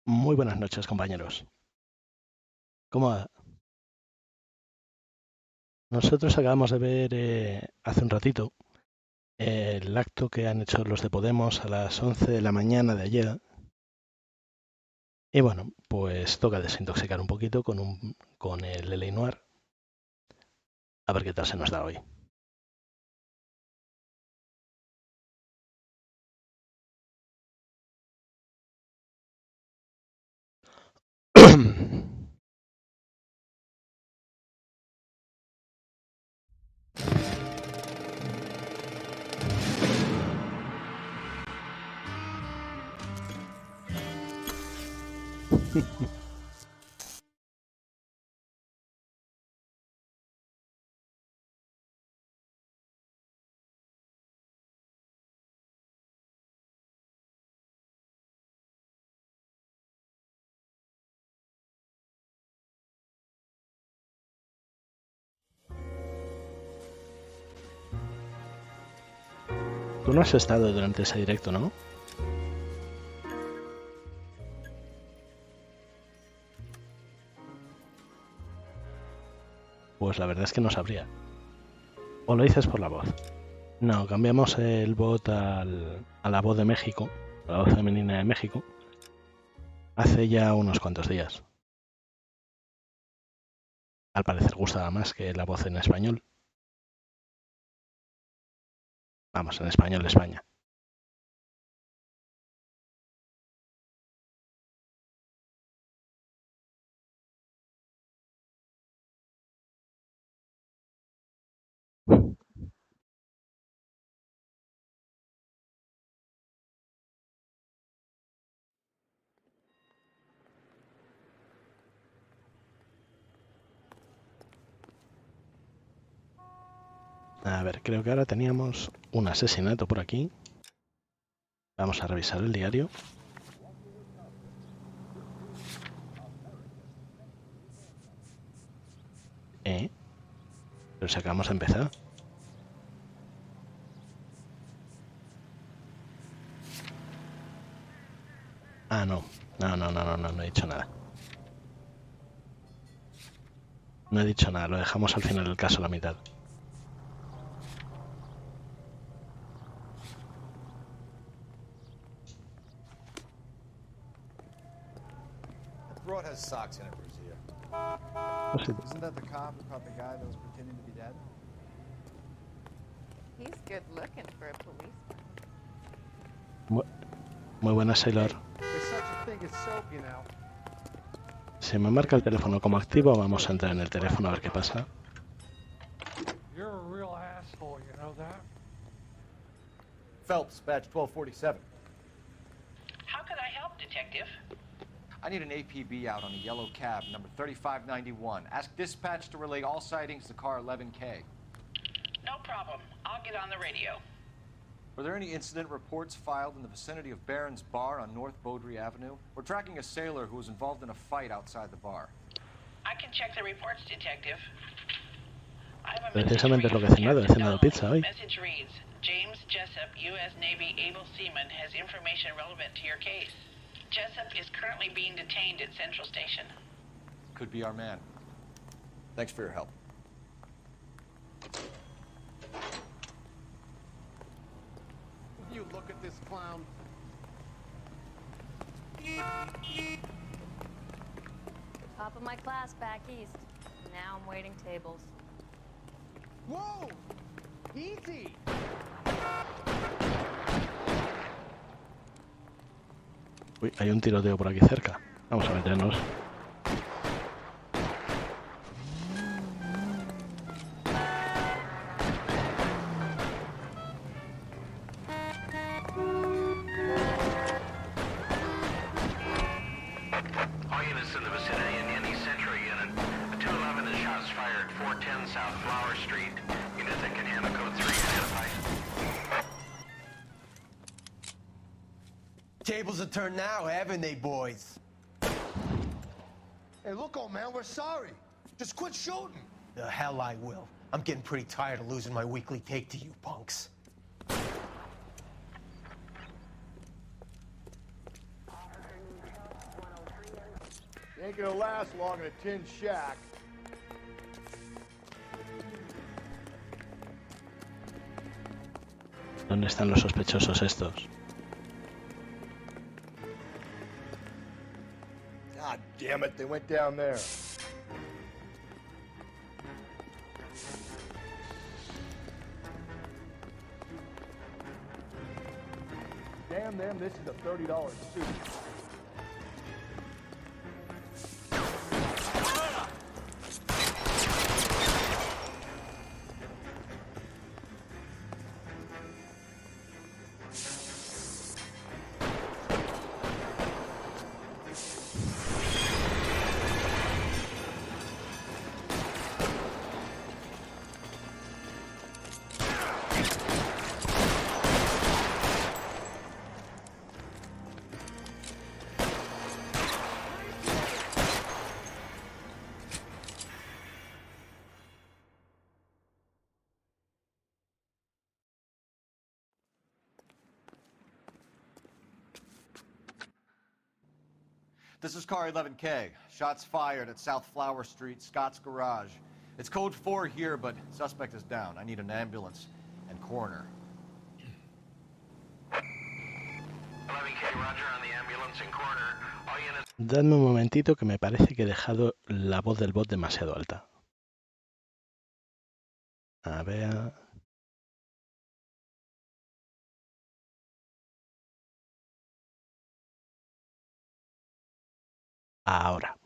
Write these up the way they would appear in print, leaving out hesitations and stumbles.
Muy buenas noches, compañeros. ¿Cómo va? Nosotros acabamos de ver hace un ratito el acto que han hecho los de Podemos a las 11 de la mañana de ayer. Y bueno, pues toca desintoxicar un poquito con el L.A. Noir. A ver qué tal se nos da hoy. Tú no has estado durante ese directo, ¿no? Pues la verdad es que no sabría. ¿O lo dices por la voz? No, cambiamos el bot a la voz de México, a la voz femenina de México, hace ya unos cuantos días. Al parecer gustaba más que la voz en español. Vamos, en español de España. A ver, creo que ahora teníamos un asesinato por aquí. Vamos a revisar el diario. Pero si acabamos de empezar. Ah, no. No he dicho nada. No he dicho nada, lo dejamos al final del caso a la mitad. Broad has socks in it, Brazil. Isn't that the cop who caught the guy that was pretending to be dead? He's good looking for a policeman. Muy buenas, Sailor. There's such a thing as soap, you know. Si me marca el teléfono como activo, vamos a entrar en el teléfono a ver qué pasa. You're a real asshole, you know that? Phelps, badge 1247. How can I help, Detective? I need an APB out on a yellow cab, number 3591. Ask dispatch to relay all sightings to car 11K. No problem. I'll get on the radio. Were there any incident reports filed in the vicinity of Barron's Bar on North Beaudry Avenue? We're tracking a sailor who was involved in a fight outside the bar. I can check the reports, Detective. Precisamente es lo que he cenado. He cenado pizza hoy. Message reads, James Jessup, U.S. Navy able seaman, has information relevant to your case. Jessup is currently being detained at Central Station. Could be our man. Thanks for your help. You look at this clown. Top of my class back east. Now I'm waiting tables. Whoa! Easy! Uy, hay un tiroteo por aquí cerca. Vamos a meternos. All units in the vicinity in any Central unit. A 211 is shots fired, 410 South Flower Street. Unit that can handle code 3 identified. Tables are turned now, haven't they, boys? Hey, look, old man, we're sorry. Just quit shooting. The hell I will. I'm getting pretty tired of losing my weekly take to you punks. You ain't gonna last long in a tin shack. ¿Dónde están los sospechosos estos? God damn it, they went down there. Damn them, this is a $30 suit. This is car 11K. Shots fired at South Flower Street, Scott's Garage. It's code 4 here, but suspect is down. I need an ambulance and coroner. 11K, Roger, on the ambulance and coroner. All units... Dadme un momentito que me parece que he dejado la voz del bot demasiado alta. A ver... Ahora.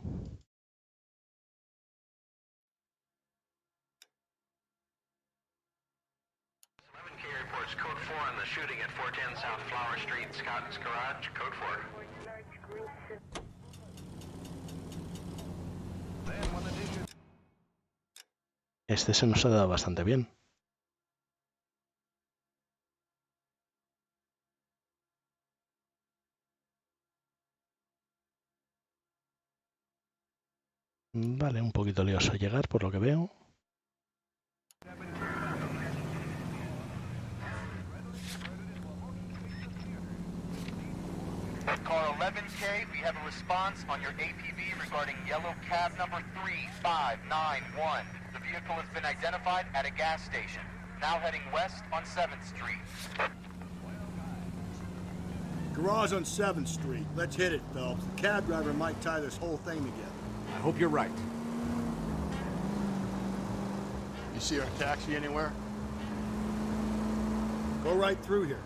11K reports code 4 on the shooting at 410 South Flower Street, Scott's Garage. Code 4. Este se nos ha dado bastante bien. Vale, un poquito lioso llegar por lo que veo. Car 11K, we have a response on your APB regarding yellow cab number 3591. The vehicle has been identified at a gas station, now heading west on 7th Street. Garage on 7th Street. Let's hit it, Phelps. The cab driver might tie this whole thing together. I hope you're right. You see our taxi anywhere? Go right through here.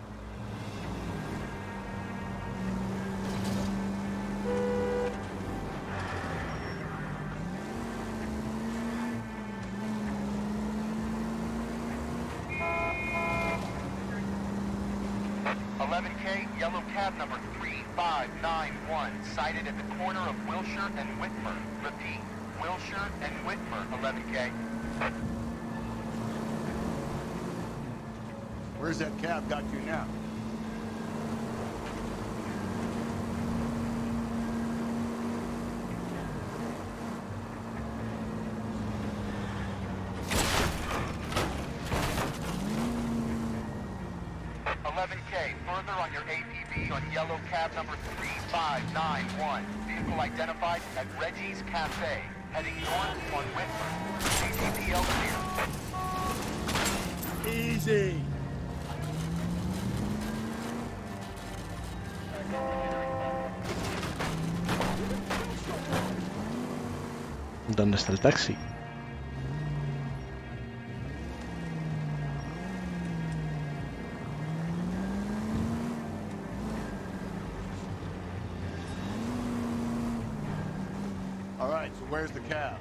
Yellow cab number 3591, sighted at the corner of Wilshire and Whitmer. Repeat, Wilshire and Whitmer, 11K. Where's that cab got you now? Further on your APB on yellow cab number 3591. Vehicle identified at Reggie's Cafe, heading north on Whitmer. APBL clear. Easy. ¿Dónde está el taxi? All right, so where's the cab?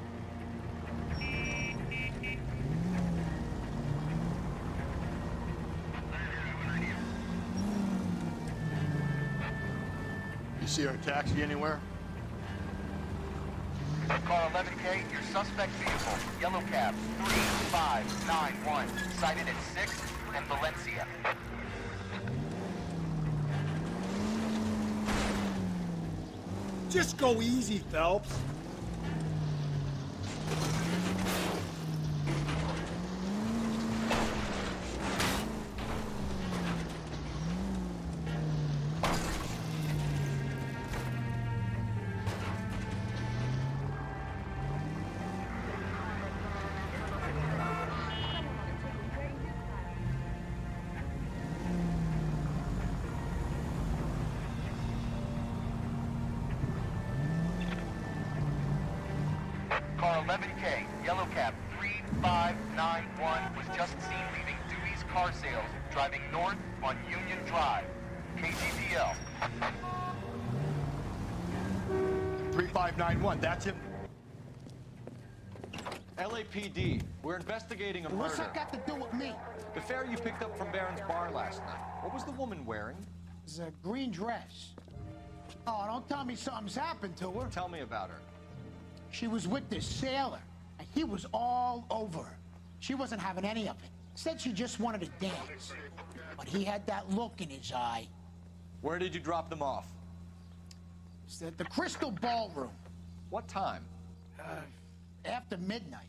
You see our taxi anywhere? Car 11K, your suspect vehicle, yellow cab 3591, sighted at 6th and Valencia. Just go easy, Phelps. Yellow cab 3591 was just seen leaving Dewey's Car Sales, driving north on Union Drive. KGPL. 3591, that's him. LAPD, we're investigating a murder. What's that got to do with me? The fare you picked up from Barron's bar last night. What was the woman wearing? It's a green dress. Oh, don't tell me something's happened to her. Tell me about her. She was with this sailor, and he was all over her. She wasn't having any of it. Said she just wanted to dance. But he had that look in his eye. Where did you drop them off? It's at the Crystal Ballroom. What time? After midnight.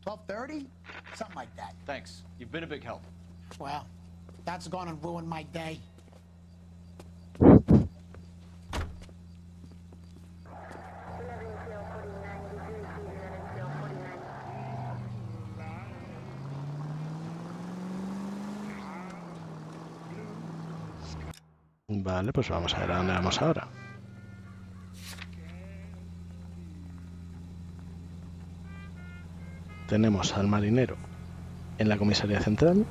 12:30? Something like that. Thanks. You've been a big help. Well, that's gone and ruined my day. Vale, pues vamos a ver a dónde vamos ahora. Tenemos al marinero en la comisaría central.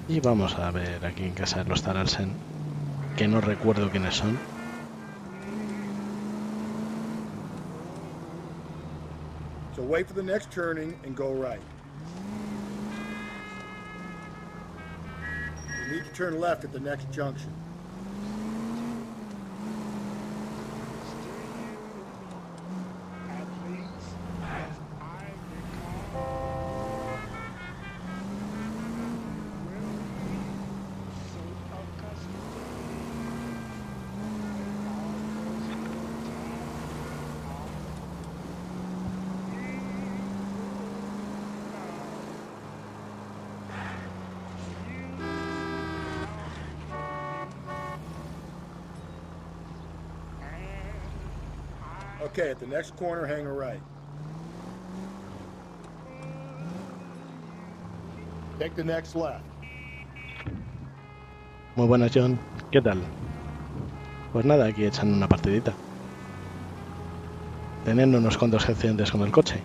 Y vamos a ver aquí en casa de los Taralsen, que no recuerdo quiénes son. So wait for the next turning and go right. You need to turn left at the next junction. Okay, at the next corner, hang a right. Take the next left. Muy buenas, John. ¿Qué tal? Pues nada, aquí echando una partidita. Teniendo unos cuantos accidentes con el coche.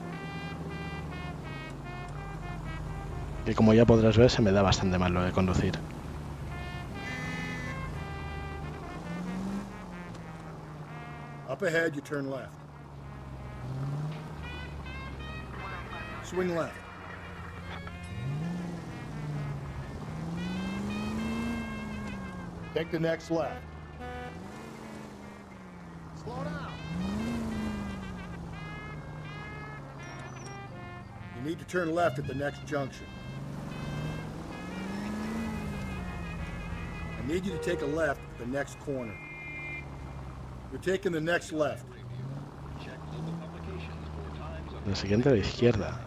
Que como ya podrás ver, se me da bastante mal lo de conducir. Up ahead, you turn left. Swing left. Take the next left. Slow down. You need to turn left at the next junction. I need you to take a left at the next corner. You're taking the next left. La siguiente a la izquierda.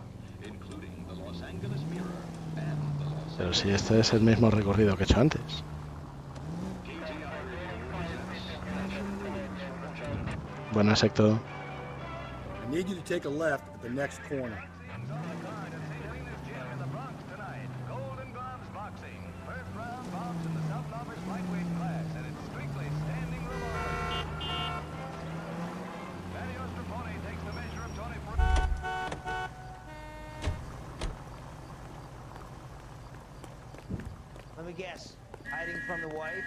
Pero si este es el mismo recorrido que he hecho antes. Buenas, Héctor. I need you to take a left at the next corner. Let me guess, hiding from the wife?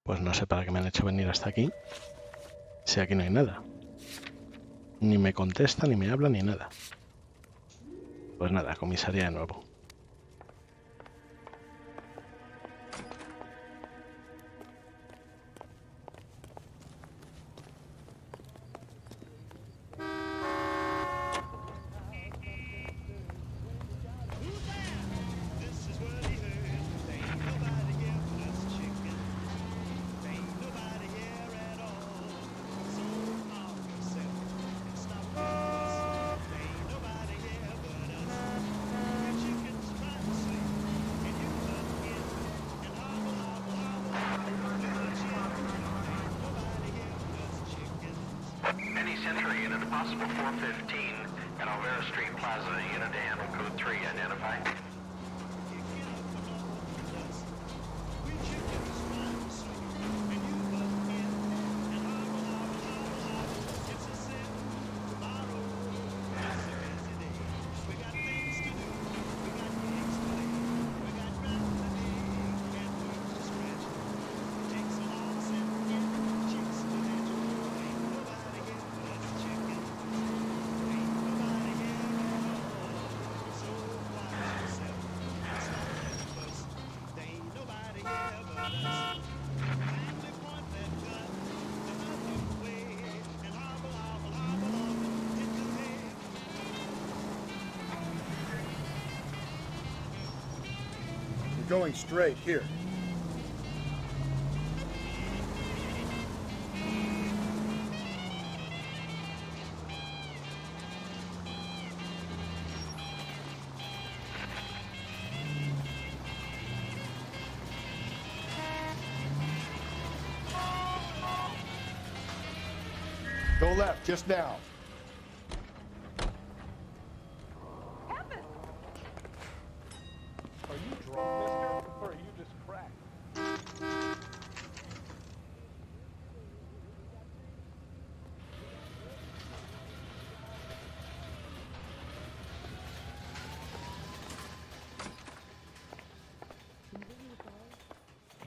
Pues no sé para qué me han hecho venir hasta aquí, si aquí no hay nada. Ni me contesta, ni me habla, ni nada. Pues nada, comisaría de nuevo. Any Century unit, a possible 415 at Alvera Street Plaza, unit to handle code 3, identify. We're going straight here. Go left, just now. Are you drunk, mister? Or are you just cracked? I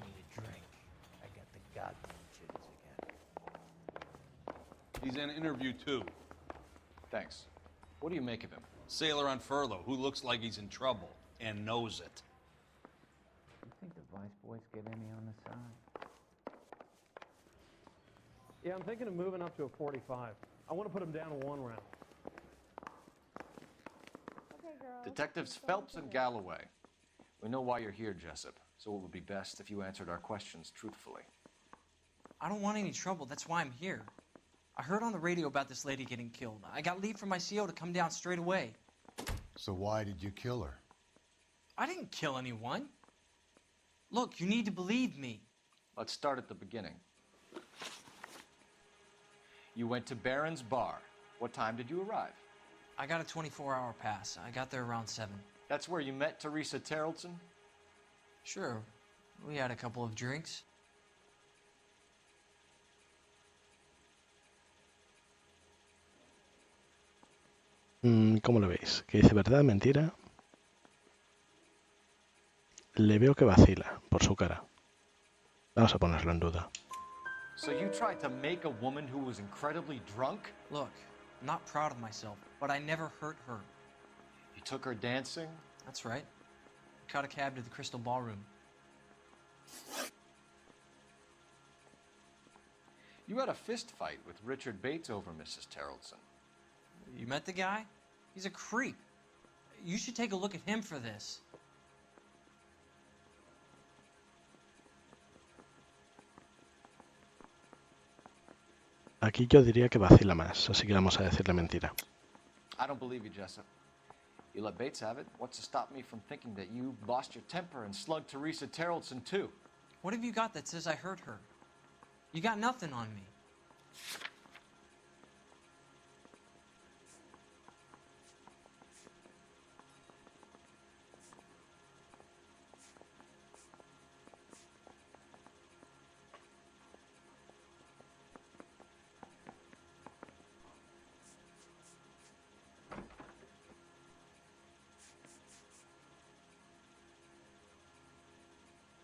need a drink. I got the goddamn jitters again. He's in interview 2. Thanks. What do you make of him? Sailor on furlough who looks like he's in trouble and knows it. You think the Vice boys get any on the side? Yeah, I'm thinking of moving up to a 45. I want to put him down to 1 round. Detectives Phelps and Galloway. We know why you're here, Jessup, so it would be best if you answered our questions truthfully. I don't want any trouble. That's why I'm here. I heard on the radio about this lady getting killed. I got leave from my CO to come down straight away. So why did you kill her? I didn't kill anyone. Look, you need to believe me. Let's start at the beginning. You went to Barron's Bar. What time did you arrive? I got a 24-hour pass. I got there around 7. That's where you met Teresa Terrelson? Sure. We had a couple of drinks. ¿Cómo lo veis? ¿Que dice verdad, mentira? Le veo que vacila, por su cara. Vamos a ponerlo en duda. So you tried to make a woman who was incredibly drunk? Look, I'm not proud of myself, but I never hurt her. You took her dancing? That's right. Caught a cab to the Crystal Ballroom. You had a fist fight with Richard Bates over Mrs. Terrelson. You met the guy? He's a creep. You should take a look at him for this. Aquí yo diría que vacila más, así que vamos a decirle mentira. I don't believe you, Jessup. You let Bates have it. What's to stop me from thinking that you lost your temper and slugged Teresa Terrelson, too? What have you got that says I hurt her? You got nothing on me.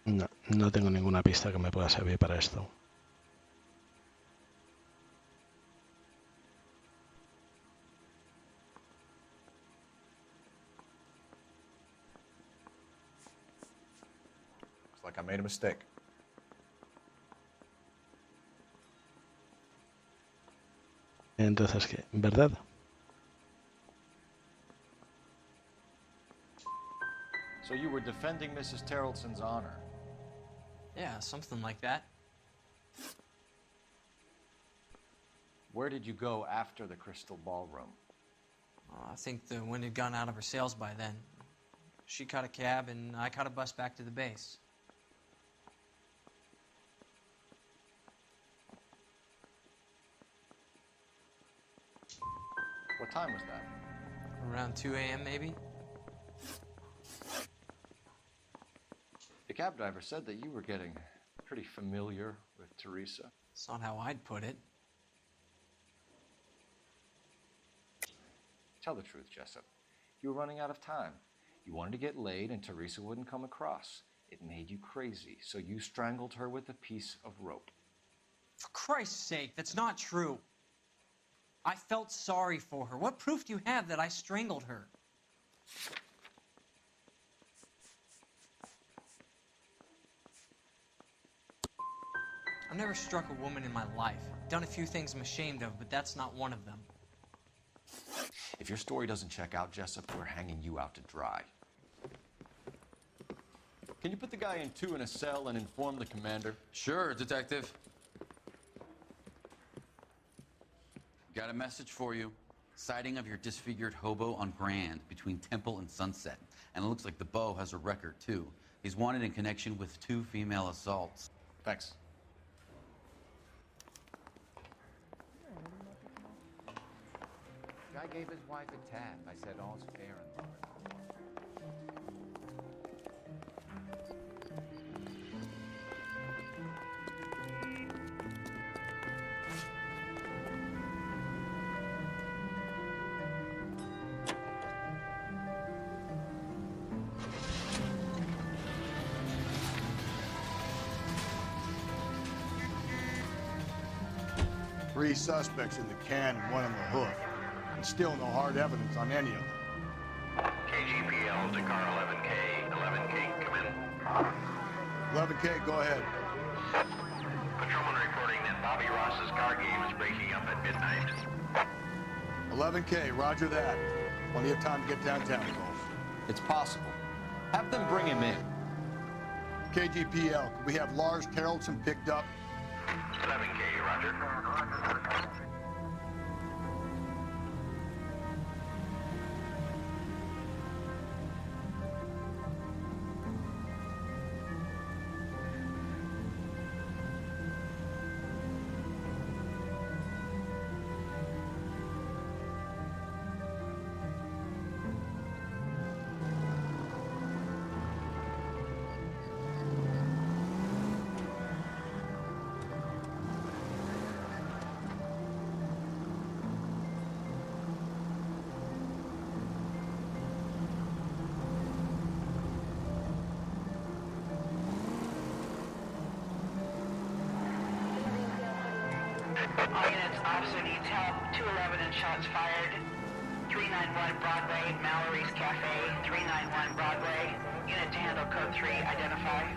No, no tengo ninguna pista que me pueda servir para esto. like I made a mistake. Entonces, ¿qué? ¿Verdad? So you were defending Mrs. Terrelson's honor. Yeah, something like that. Where did you go after the Crystal Ballroom? I think the wind had gone out of her sails by then. She caught a cab, and I caught a bus back to the base. What time was that? Around 2 a.m., maybe? The cab driver said that you were getting pretty familiar with Teresa. It's not how I'd put it. Tell the truth, Jessup. You were running out of time. You wanted to get laid and Teresa wouldn't come across. It made you crazy, so you strangled her with a piece of rope. For Christ's sake, that's not true. I felt sorry for her. What proof do you have that I strangled her? I've never struck a woman in my life. Done a few things I'm ashamed of, but that's not one of them. If your story doesn't check out, Jessup, we're hanging you out to dry. Can you put the guy in 2 in a cell and inform the commander? Sure, Detective. Got a message for you. Sighting of your disfigured hobo on Grand between Temple and Sunset. And it looks like the Beau has a record, too. He's wanted in connection with 2 female assaults. Thanks. Guy gave his wife a tap. I said all's fair in love. Three suspects in the can and one on the hook. And still no hard evidence on any of them. KGPL to car 11K. 11K, come in. 11K, go ahead. Patrolman reporting that Bobby Ross's car game is breaking up at midnight. 11K, roger that. Plenty of time to get downtown, Cole. It's possible. Have them bring him in. KGPL, could we have Lars Terrelson picked up? 11K, roger. All units, officer needs help. 211 and shots fired. 391 Broadway, Mallory's Cafe. 391 Broadway. Unit to handle code 3, identify.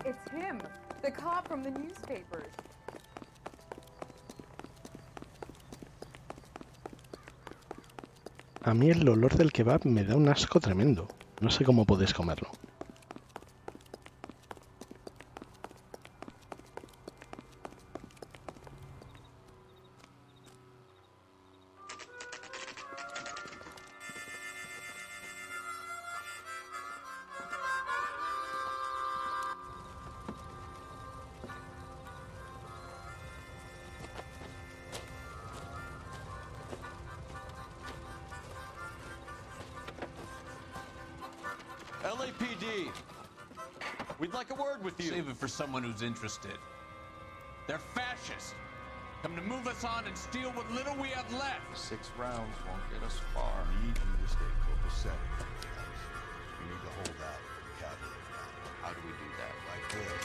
It's him, the cop from the newspapers. A mí el olor del kebab me da un asco tremendo. No sé cómo podéis comerlo. LAPD. We'd like a word with you. Save it for someone who's interested. They're fascists. Come to move us on and steal what little we have left. 6 rounds won't get us far. We need you to stay copacetic. You need to hold out for the cavalry now. How do we do that? Like this.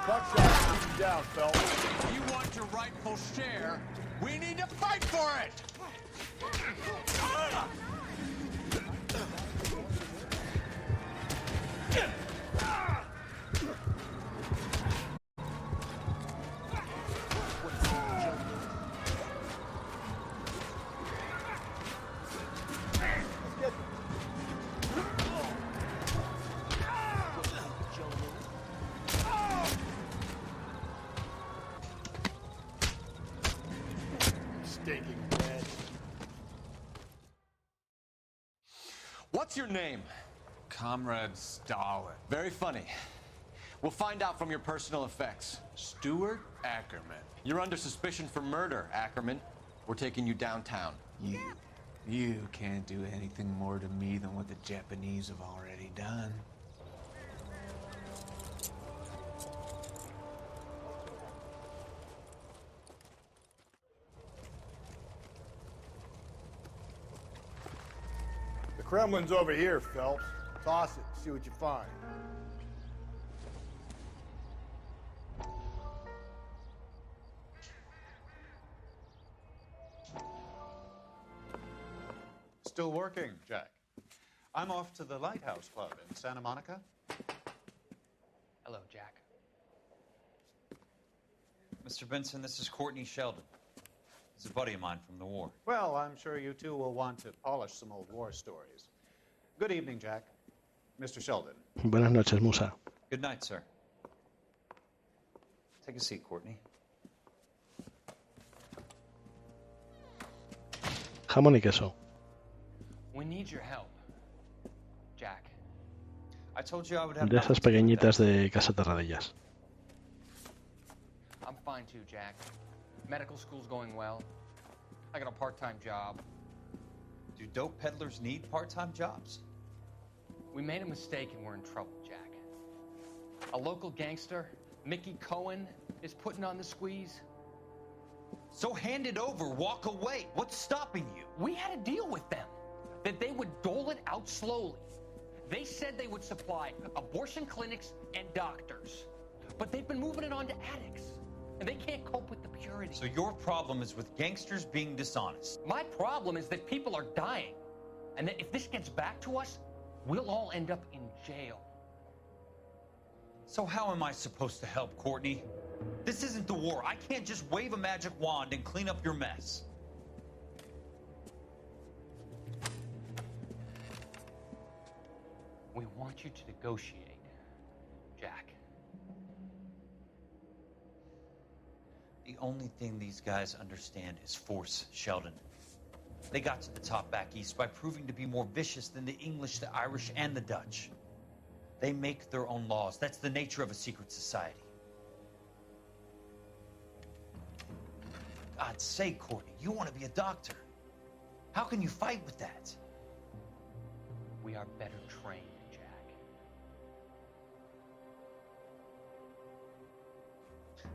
Buckshot, keep him down, Phelps. If you want your rightful share, we need to fight for it! Stinking red. What's your name? Comrade Stalin. Very funny. We'll find out from your personal effects. Stuart Ackerman. You're under suspicion for murder, Ackerman. We're taking you downtown. You can't do anything more to me than what the Japanese have already done. The Kremlin's over here, Phelps. Toss it, see what you find. Still working, Jack. I'm off to the Lighthouse Club in Santa Monica. Hello, Jack. Mr. Benson, this is Courtney Sheldon. He's a buddy of mine from the war. Well, I'm sure you two will want to polish some old war stories. Good evening, Jack. Mr. Sheldon. Buenas noches, Musa. Good night, sir. Take a seat, Courtney. Jamón y queso. We need your help, Jack. I told you I would have De esas pequeñitas de Casa Terradellas. I'm fine too, Jack. Medical school's going well. I got a part-time job. Do dope peddlers need part-time jobs? We made a mistake and we're in trouble, Jack. A local gangster, Mickey Cohen, is putting on the squeeze. So hand it over, walk away. What's stopping you? We had a deal with them that they would dole it out slowly. They said they would supply abortion clinics and doctors, but they've been moving it on to addicts, and they can't cope with the purity. So your problem is with gangsters being dishonest. My problem is that people are dying, and that if this gets back to us, we'll all end up in jail. So how am I supposed to help, Courtney? This isn't the war. I can't just wave a magic wand and clean up your mess. We want you to negotiate, Jack. The only thing these guys understand is force, Sheldon. They got to the top back east by proving to be more vicious than the English, the Irish, and the Dutch. They make their own laws. That's the nature of a secret society. God's sake, Courtney, you want to be a doctor. How can you fight with that? We are better trained, Jack.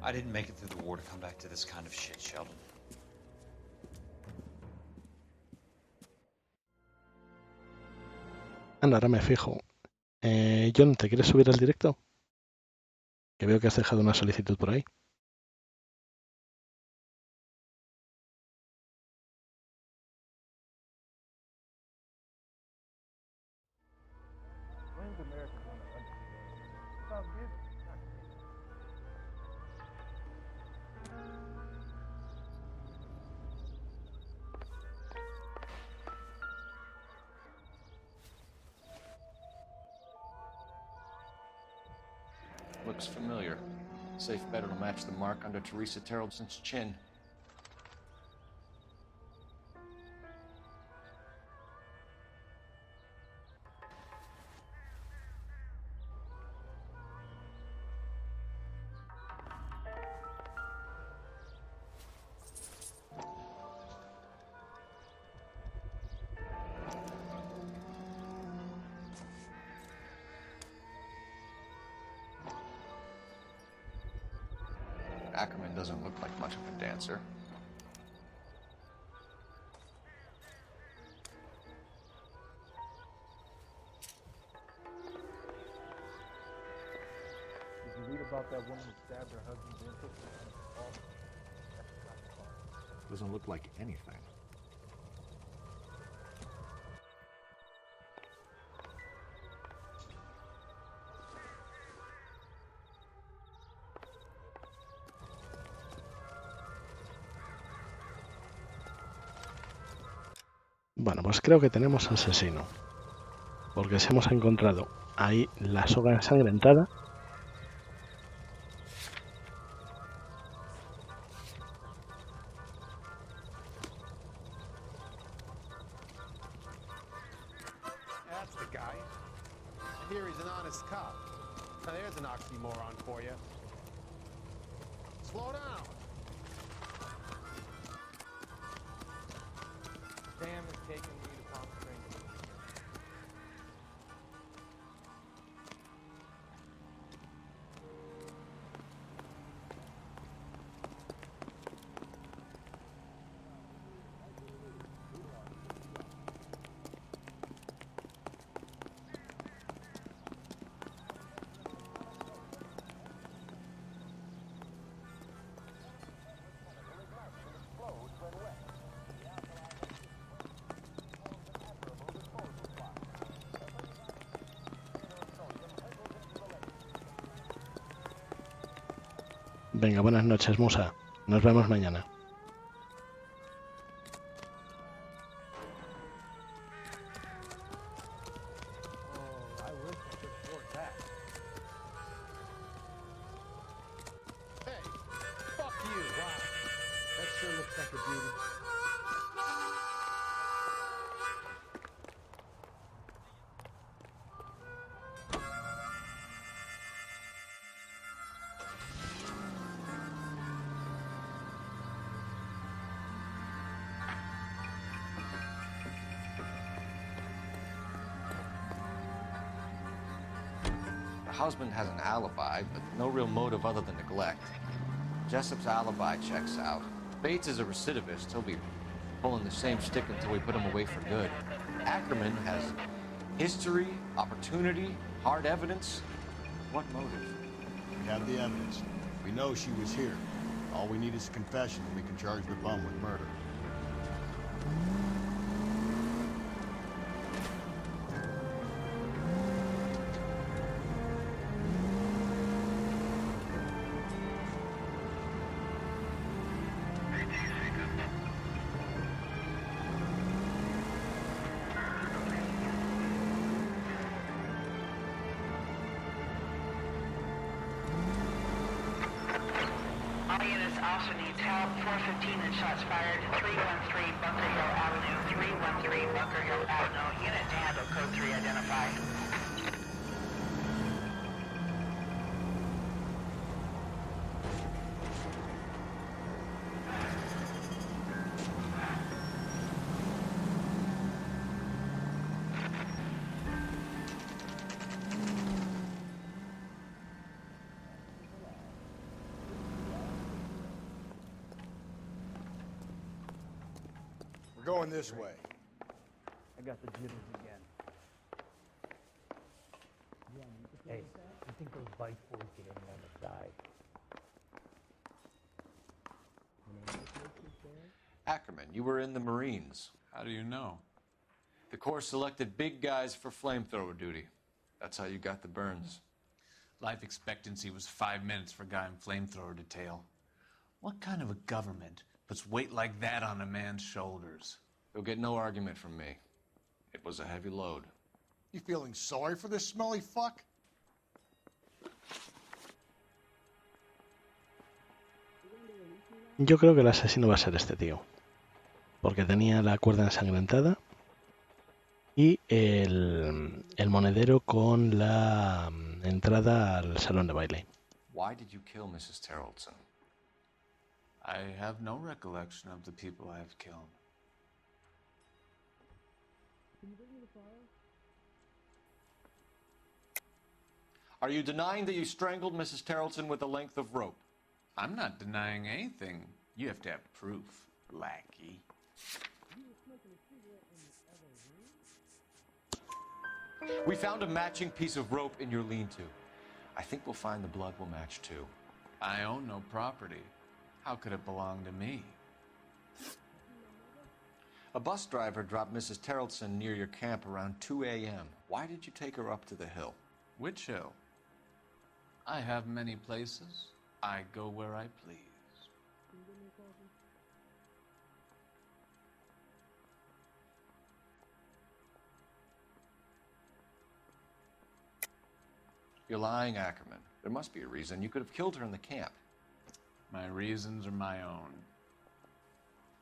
I didn't make it through the war to come back to this kind of shit, Sheldon. Anda, ahora me fijo. John, ¿te quieres subir al directo? Que veo que has dejado una solicitud por ahí. Looks familiar. Safe bet it'll match the mark under Teresa Terrelson's chin. Ackerman doesn't look like much of a dancer. Did you read about that woman who stabbed her husband's interest? Doesn't look like anything. Bueno, pues creo que tenemos asesino. Porque si hemos encontrado ahí la soga ensangrentada. That's the guy. I hear he's an honest cop. Now there's an oxymoron for you. Slow down. Sam is taking me to Palm Springs. Venga, buenas noches, Musa. Nos vemos mañana. Oh, I wish I could afford that. Hey, fuck you. Wow. That sure looks like a beauty. The husband has an alibi, but no real motive other than neglect. Jessup's alibi checks out. Bates is a recidivist. He'll be pulling the same stick until we put him away for good. Ackerman has history, opportunity, hard evidence. What motive? We have the evidence. We know she was here. All we need is a confession, and we can charge the bum with murder. All units also needs help. 415 and shots fired. 313 Bunker Hill Avenue. 313 Bunker Hill Avenue. Unit to handle code 3 identified. We're going this way. I got the jitters again. Hey, I think those bike boys get in on the side. Ackerman, you were in the Marines. How do you know? The Corps selected big guys for flamethrower duty. That's how you got the burns. Life expectancy was 5 minutes for a guy in flamethrower detail. What kind of a government puts weight like that on a man's shoulders? You'll get no argument from me. It was a heavy load. You feeling sorry for this smelly fuck? Yo creo que el asesino va a ser este tío. Porque tenía la cuerda ensangrentada y el monedero con la entrada al salón de baile. Why did you kill Mrs. Terrellson? I have no recollection of the people I have killed. Are you denying that you strangled Mrs. Terrellson with a length of rope? I'm not denying anything. You have to have proof, lackey. We found a matching piece of rope in your lean-to. I think we'll find the blood will match too. I own no property. How could it belong to me? A bus driver dropped Mrs. Terrelson near your camp around 2 a.m. Why did you take her up to the hill? Which hill? I have many places. I go where I please. You're lying, Ackerman. There must be a reason. You could have killed her in the camp. My reasons are my own.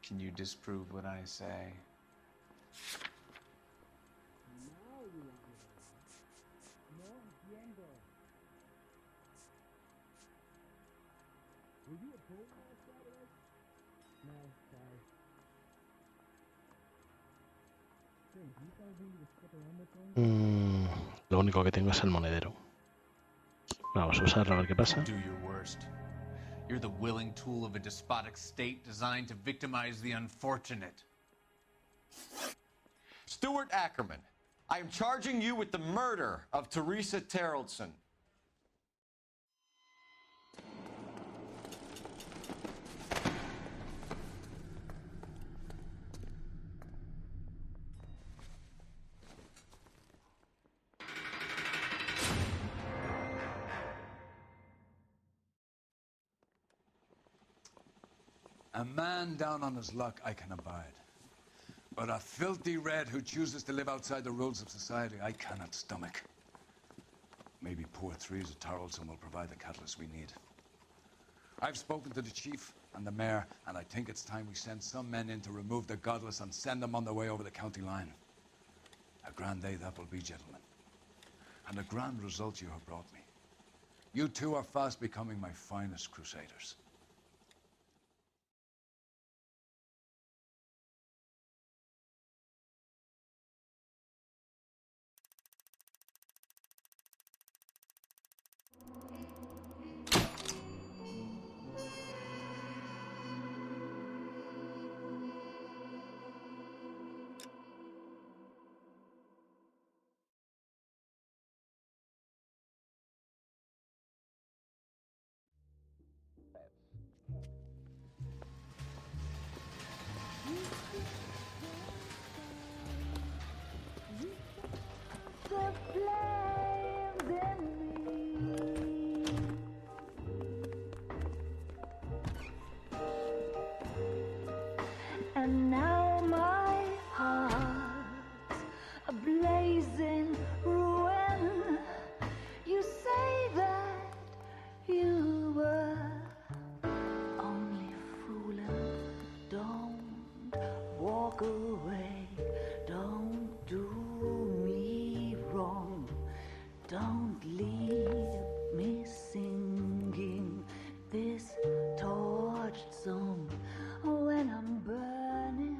Can you disprove what I say? Lo único que tengo es el monedero. Vamos a usarlo a ver qué pasa. Do your worst. You're the willing tool of a despotic state designed to victimize the unfortunate. Stuart Ackerman, I am charging you with the murder of Teresa Terrelson. A man down on his luck I can abide. But a filthy red who chooses to live outside the rules of society I cannot stomach. Maybe poor Teresa Tarleton will provide the catalyst we need. I've spoken to the chief and the mayor, and I think it's time we send some men in to remove the godless and send them on their way over the county line. A grand day that will be, gentlemen. And a grand result you have brought me. You two are fast becoming my finest crusaders. And now my heart's a blazing ruin. You say that you were only fooling. Don't walk away. Don't do me wrong. Don't leave me singing this torched song when I'm burning.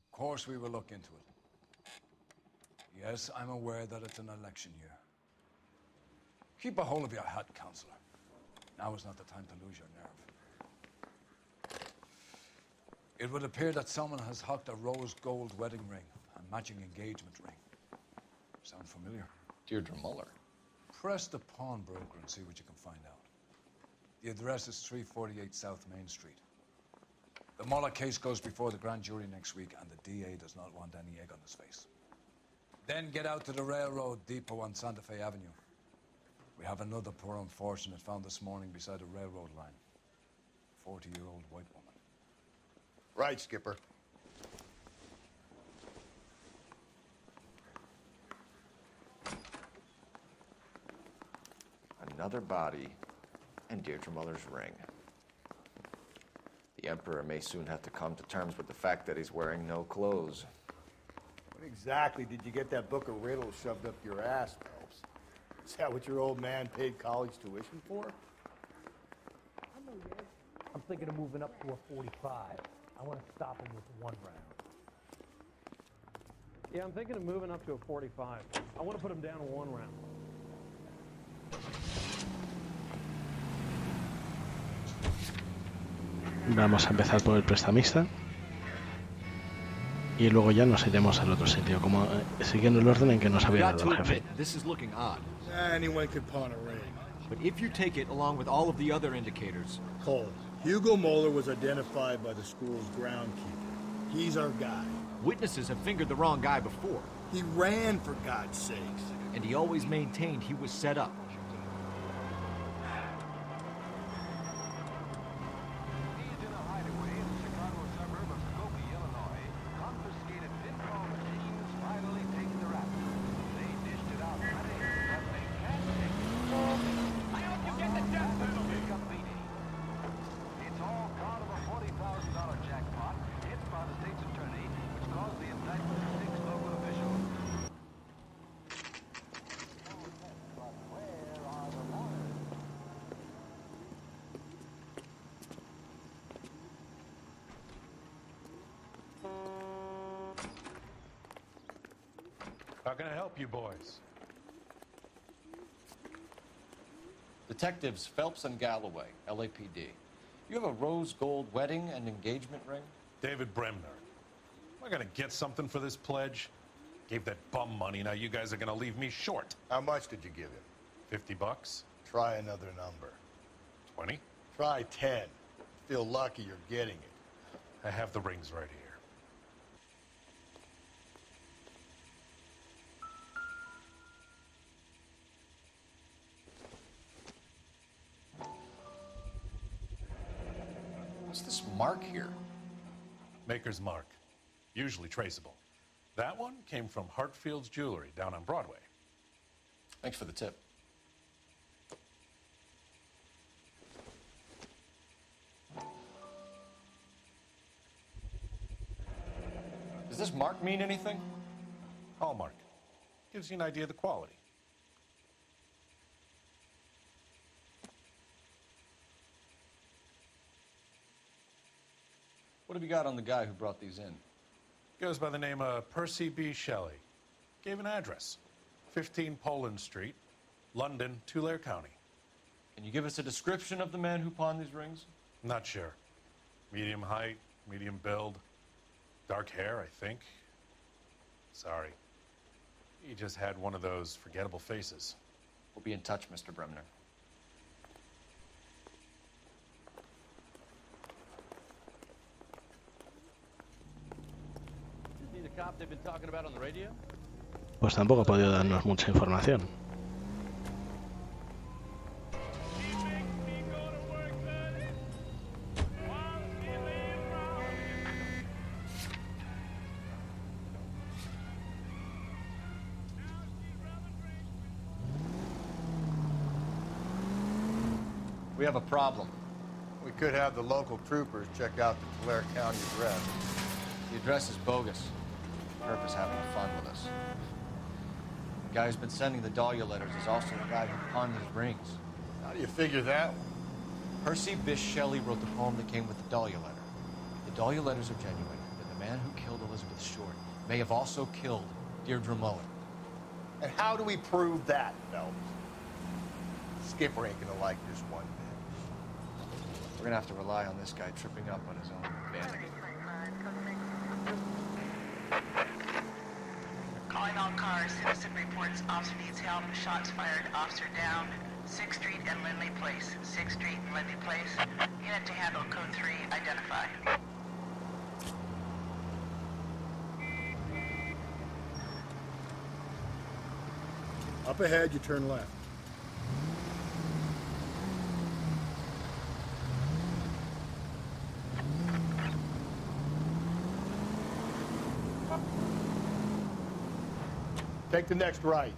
Of course we will look into it. Yes, I'm aware that it's an election year. Keep a hold of your hat, Counselor. Now is not the time to lose your nerve. It would appear that someone has hocked a rose gold wedding ring and matching engagement ring. Sound familiar? Deirdre Muller. Press the pawnbroker and see what you can find out. The address is 348 South Main Street. The Muller case goes before the grand jury next week, and the DA does not want any egg on his face. Then get out to the railroad depot on Santa Fe Avenue. We have another poor unfortunate found this morning beside a railroad line. 40-year-old white woman. Right, Skipper. another body and Deirdre Muller's ring. The Emperor may soon have to come to terms with the fact that he's wearing no clothes. What exactly did you get that book of riddles shoved up your ass, Phelps? Is that what your old man paid college tuition for? I'm thinking of moving up to a 45. I want to stop him with one round. Yeah, I'm thinking of moving up to a 45. I want to put him down to one round. Vamos a empezar por el prestamista. Y luego ya nos iremos al otro sitio, como siguiendo el orden en que nos había dado el jefe. This is looking odd. Anyone could pawn a ring. But if you take it along with all of the other indicators... Cole, Hugo Moeller was identified by the school's groundkeeper. He's our guy. Witnesses have fingered the wrong guy before. He ran, for God's sakes. And he always maintained he was set up. How can I help you boys? Detectives Phelps and Galloway, LAPD. You have a rose gold wedding and engagement ring? David Bremner. Am I gonna get something for this pledge? Gave that bum money, now you guys are gonna leave me short. How much did you give him? 50 bucks? Try another number. 20? Try 10. Feel lucky you're getting it. I have the rings right here. What's this mark here? Maker's mark. Usually traceable. That one came from Hartfield's Jewelry down on Broadway. Thanks for the tip. Does this mark mean anything? Hallmark. Gives you an idea of the quality. What have you got on the guy who brought these in? Goes by the name of Percy B. Shelley. Gave an address. 15 Poland Street, London, Tulare County. Can you give us a description of the man who pawned these rings? Not sure. Medium height, medium build. Dark hair, I think. Sorry. He just had one of those forgettable faces. We'll be in touch, Mr. Bremner. Pues tampoco ha podido darnos mucha información. We have a problem. We could have the local troopers check out the Tulare County address. The address is bogus. Herb is having fun with us. The guy who's been sending the Dahlia letters is also the guy who pawned his rings. How do you figure that one? Percy Bysshe Shelley wrote the poem that came with the Dahlia letter. The Dahlia letters are genuine, but the man who killed Elizabeth Short may have also killed Deirdre Muller. And how do we prove that, Phelps? Skipper ain't gonna like this one bit. We're gonna have to rely on this guy tripping up on his own vanity. Calling all cars. Citizen reports officer needs help. Shots fired. Officer down. 6th Street and Lindley Place. 6th Street and Lindley Place. Unit to handle code 3. Identify. Up ahead, you turn left. Take the next right.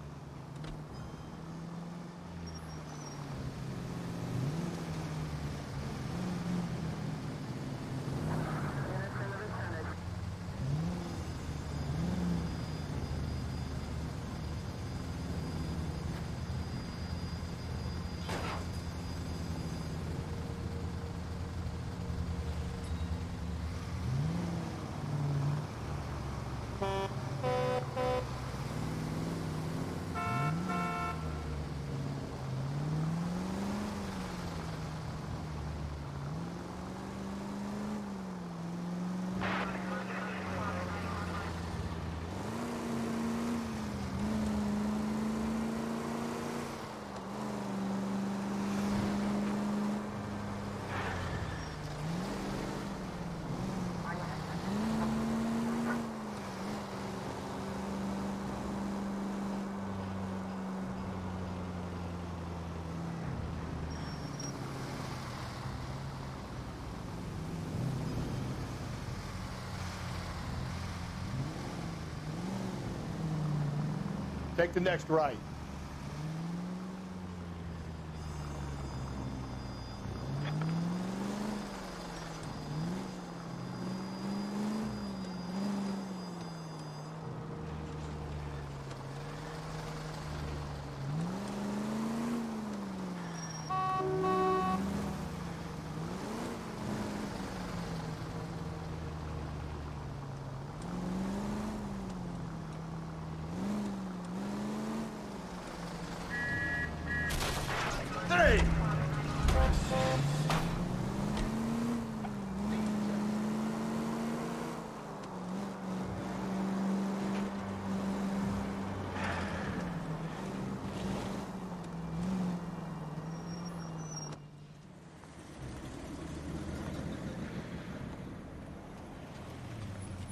Take the next right.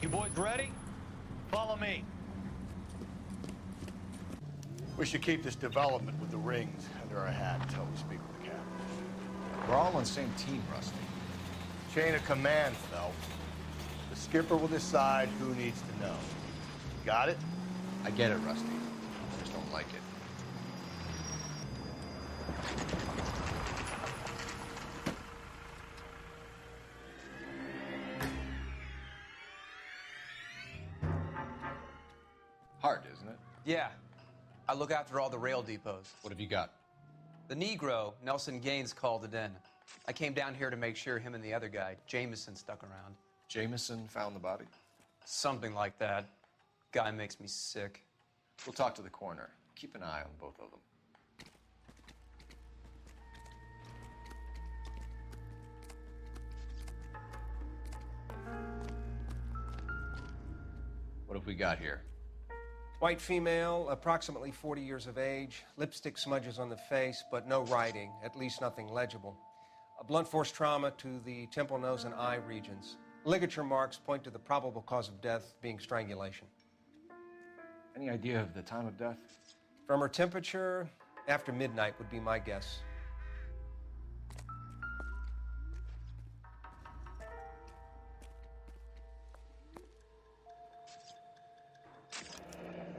You boys ready? Follow me. We should keep this development with the rings under our hat until we speak with the captain. We're all on the same team, Rusty. Chain of command, Phelps. The skipper will decide who needs to know. Got it? I get it, Rusty. I just don't like it. Hard, isn't it? Yeah. I look after all the rail depots. What have you got? The Negro, Nelson Gaines, called it in. I came down here to make sure him and the other guy, Jameson, stuck around. Jameson found the body? Something like that. Guy makes me sick. We'll talk to the coroner. Keep an eye on both of them. What have we got here? White female, approximately 40 years of age, lipstick smudges on the face, but no writing, at least nothing legible. A blunt force trauma to the temple, nose, and eye regions. Ligature marks point to the probable cause of death being strangulation. Any idea of the time of death? From her temperature, after midnight would be my guess.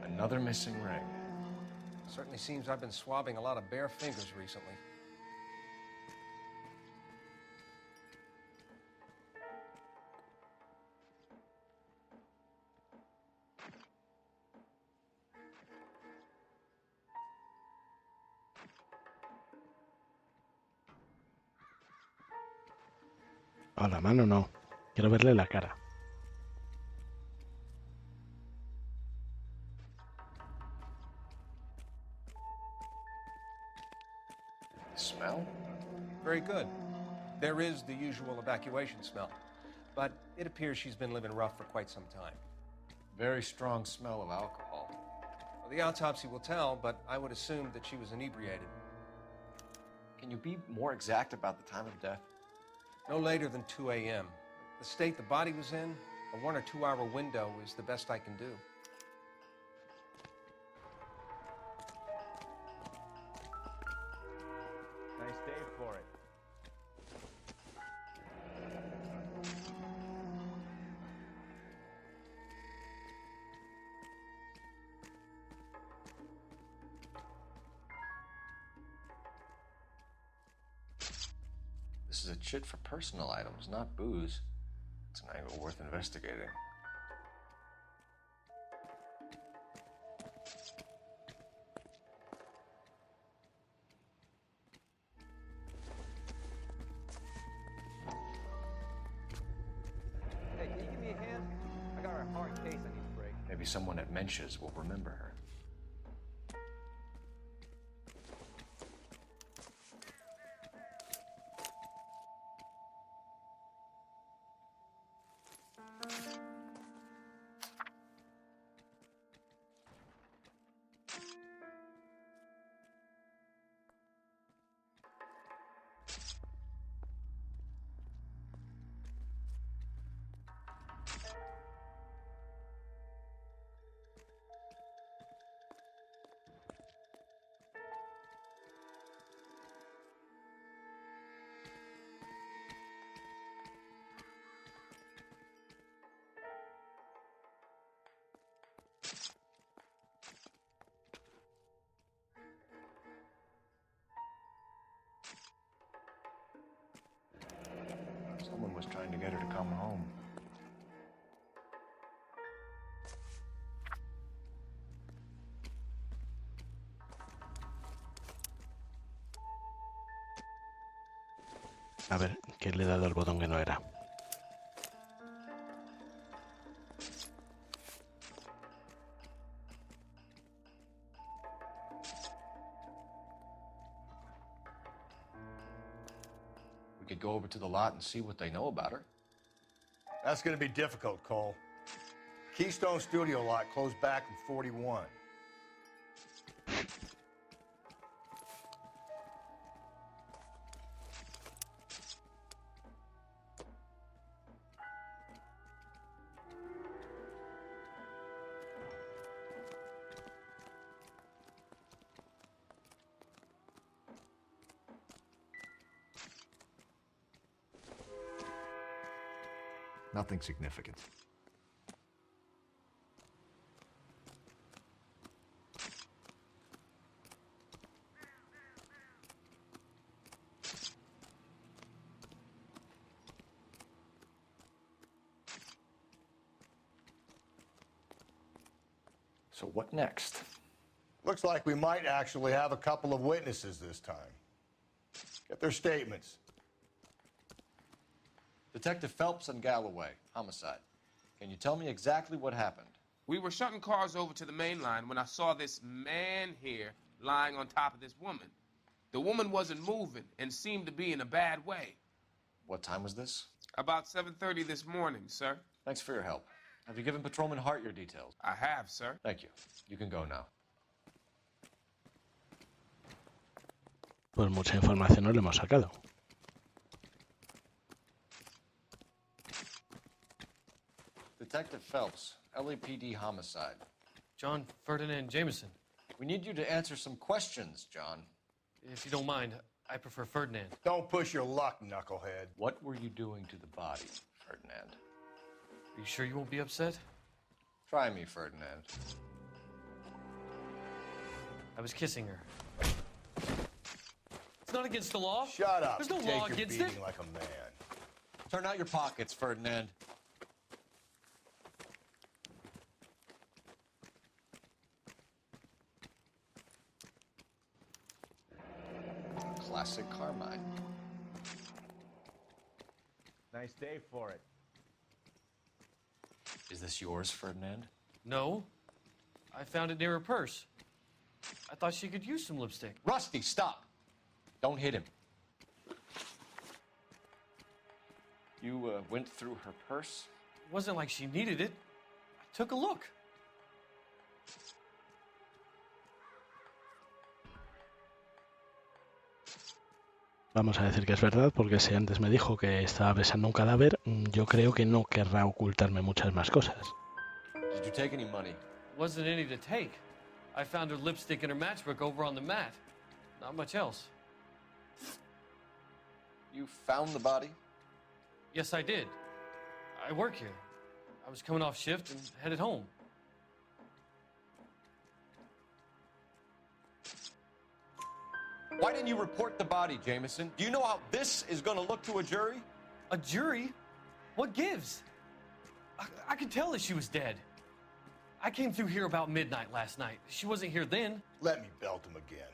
Another missing ring. Certainly seems I've been swabbing a lot of bare fingers recently. A la mano no. Quiero verle la cara. Smell? Very good. There is the usual evacuation smell, but it appears she's been living rough for quite some time. Very strong smell of alcohol. Well, the autopsy will tell, but I would assume that she was inebriated. Can you be more exact about the time of death? No later than 2 a.m. The state the body was in, a 1 or 2 hour window is the best I can do. Nice day for it. This is a chit for personal items, not booze. It's an angle worth investigating. Hey, can you give me a hand? I got a hard case I need to break. Maybe someone at Mensch's will remember her. get her to come home. A ver, que le he dado el botón que no era. We could go over to the lot and see what they know about her. That's gonna be difficult, Cole. Keystone Studio lot closed back in 41. Nothing significant. So what next? Looks like we might actually have a couple of witnesses this time. Get their statements. Detective Phelps and Galloway, homicide. Can you tell me exactly what happened? We were shutting cars over to the main line when I saw this man here lying on top of this woman. The woman wasn't moving and seemed to be in a bad way. What time was this? About 7:30 this morning, sir. Thanks for your help. Have you given Patrolman Hart your details? I have, sir. Thank you. You can go now. Pues mucha información no le hemos sacado. Detective Phelps, LAPD homicide. John Ferdinand Jameson. We need you to answer some questions, John. If you don't mind, I prefer Ferdinand. Don't push your luck, knucklehead. What were you doing to the body, Ferdinand? Are you sure you won't be upset? Try me, Ferdinand. I was kissing her. It's not against the law. Shut up. There's no Take law your against beating it. like a man. Turn out your pockets, Ferdinand. Classic Carmine. Nice day for it. Is this yours, Ferdinand? No. I found it near her purse. I thought she could use some lipstick. Rusty, stop. Don't hit him. You went through her purse? It wasn't like she needed it. I took a look. Vamos a decir que es verdad, porque si antes me dijo que estaba besando un cadáver, yo creo que no querrá ocultarme muchas más cosas. Did you take any money? Wasn't any to take. I found her lipstick and her matchbook over on the mat. Not much else. You found the body? Yes, I did. I work here. I was coming off shift and headed home. Why didn't you report the body, Jameson? Do you know how this is going to look to a jury? A jury? What gives? I could tell that she was dead. I came through here about midnight last night. She wasn't here then. Let me belt him again.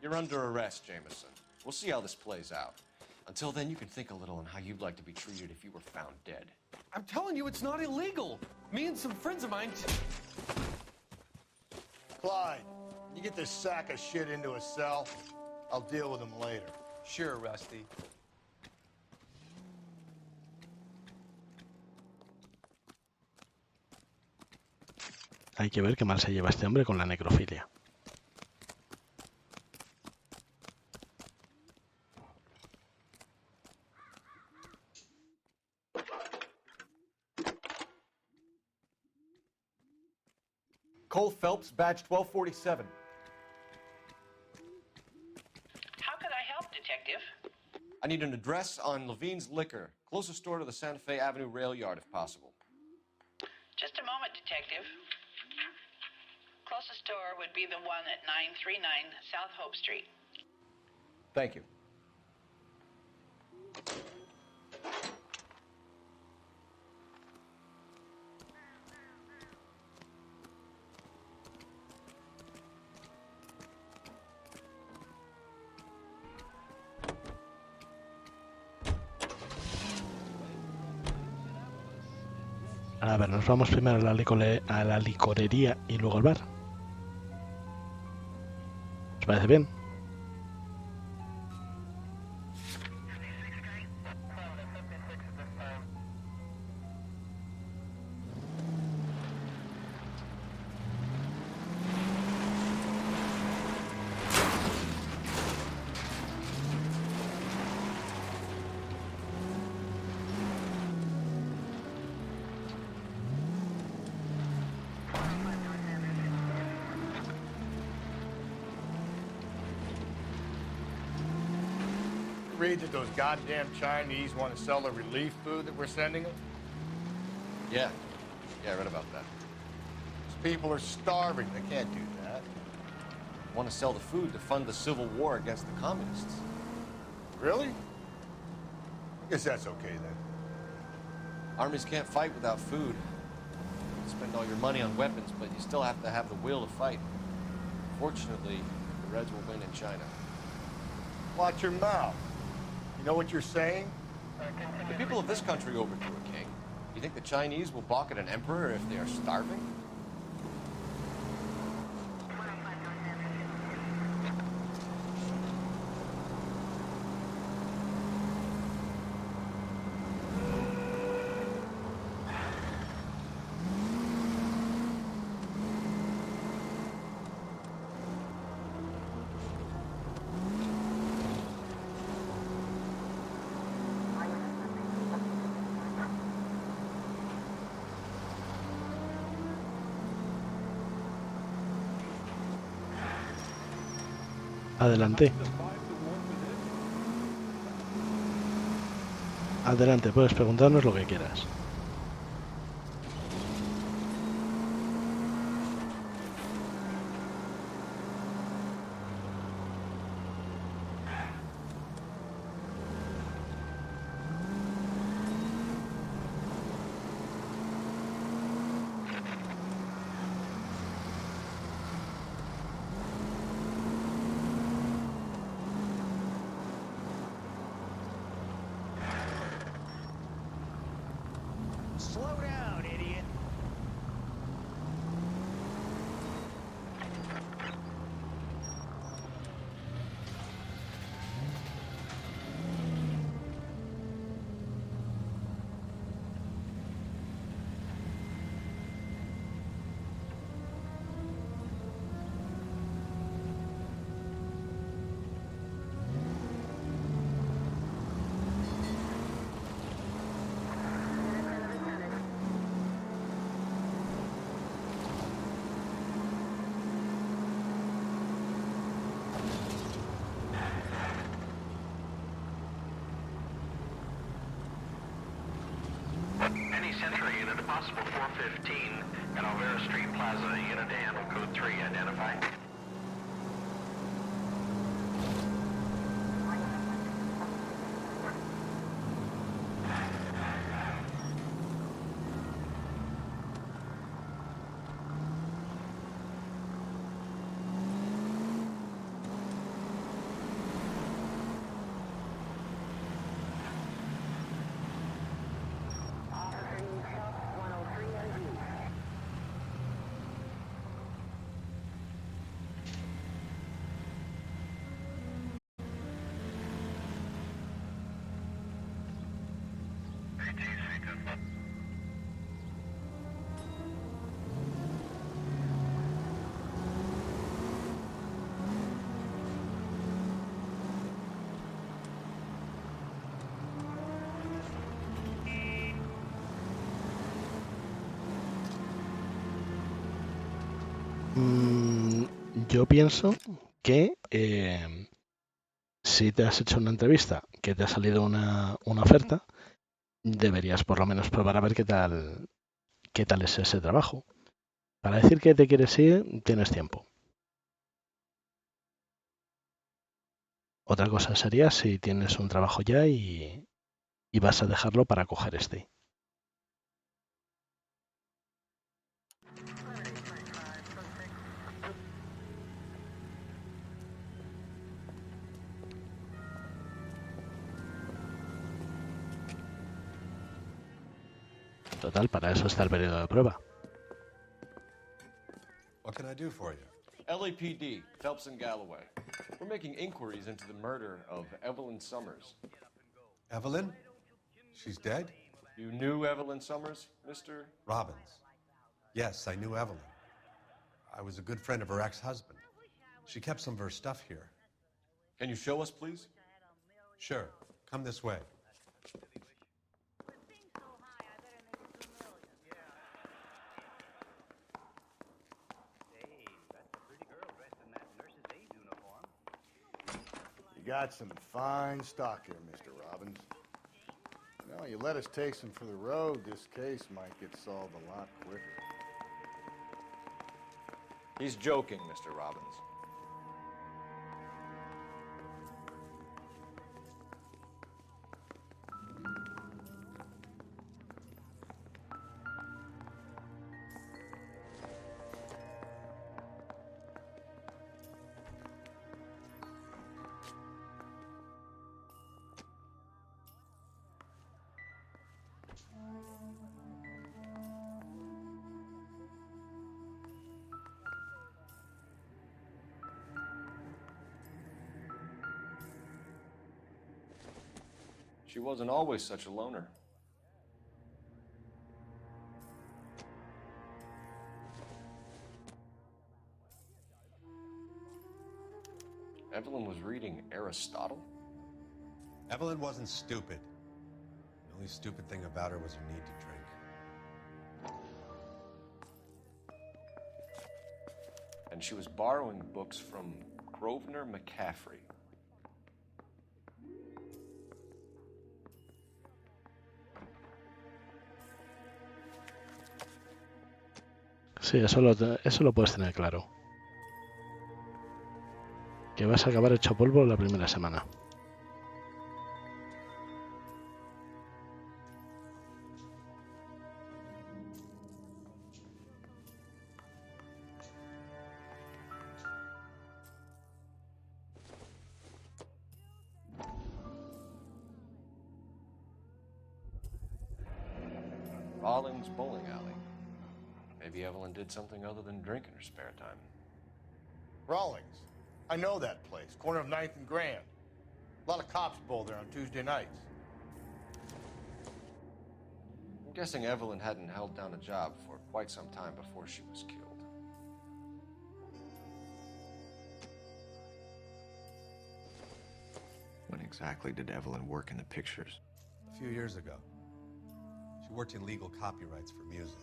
You're under arrest, Jameson. We'll see how this plays out. Until then, you can think a little on how you'd like to be treated if you were found dead. I'm telling you, it's not illegal. Me and some friends of mine... Clyde, you get this sack of shit into a cell. I'll deal with him later. Sure, Rusty. Hay que ver qué mal se lleva este hombre con la necrofilia. Cole Phelps, badge 1247. How could I help, Detective? I need an address on Levine's Liquor, closest store to the Santa Fe Avenue rail yard, if possible. Just a moment, Detective. Closest store would be the one at 939 South Hope Street. Thank you. A ver, nos vamos primero a la licorería y luego al bar. ¿Os parece bien? Read that those goddamn Chinese want to sell the relief food that we're sending them? Yeah. Yeah, I read about that. These people are starving. They can't do that. Want to sell the food to fund the civil war against the communists. Really? I guess that's okay then. Armies can't fight without food. You spend all your money on weapons, but you still have to have the will to fight. Fortunately, the Reds will win in China. Watch your mouth. You know what you're saying? The people of this country overthrew a king. You think the Chinese will balk at an emperor if they are starving? Adelante. Adelante, puedes preguntarnos lo que quieras. Slow down, idiot. Any Century unit, a possible 415 at Alvera Street Plaza, unit to handle code 3, identify. Yo pienso que si te has hecho una entrevista, que te ha salido una oferta, deberías por lo menos probar a ver qué tal es ese trabajo. Para decir que te quieres ir, tienes tiempo. Otra cosa sería si tienes un trabajo ya y vas a dejarlo para coger este. Total, para eso está el periodo de prueba. What can I do for you? LAPD, Phelps and Galloway. We're making inquiries into the murder of Evelyn Summers. Evelyn? She's dead? You knew Evelyn Summers, Mr. Robbins. Yes, I knew Evelyn. I was a good friend of her ex-husband. She kept some of her stuff here. Can you show us, please? Sure. Come this way. You got some fine stock here, Mr. Robbins. You know, you let us take some for the road, this case might get solved a lot quicker. He's joking, Mr. Robbins. She wasn't always such a loner. Evelyn was reading Aristotle? Evelyn wasn't stupid. The only stupid thing about her was her need to drink. And she was borrowing books from Grosvenor McCaffrey. Sí, eso lo puedes tener claro. Que vas a acabar hecho polvo la primera semana. Rawlings Bowling Alley. Maybe Evelyn did something other than drink in her spare time. Rawlings. I know that place. Corner of 9th and Grand. A lot of cops bowl there on Tuesday nights. I'm guessing Evelyn hadn't held down a job for quite some time before she was killed. When exactly did Evelyn work in the pictures? A few years ago. She worked in legal copyrights for music.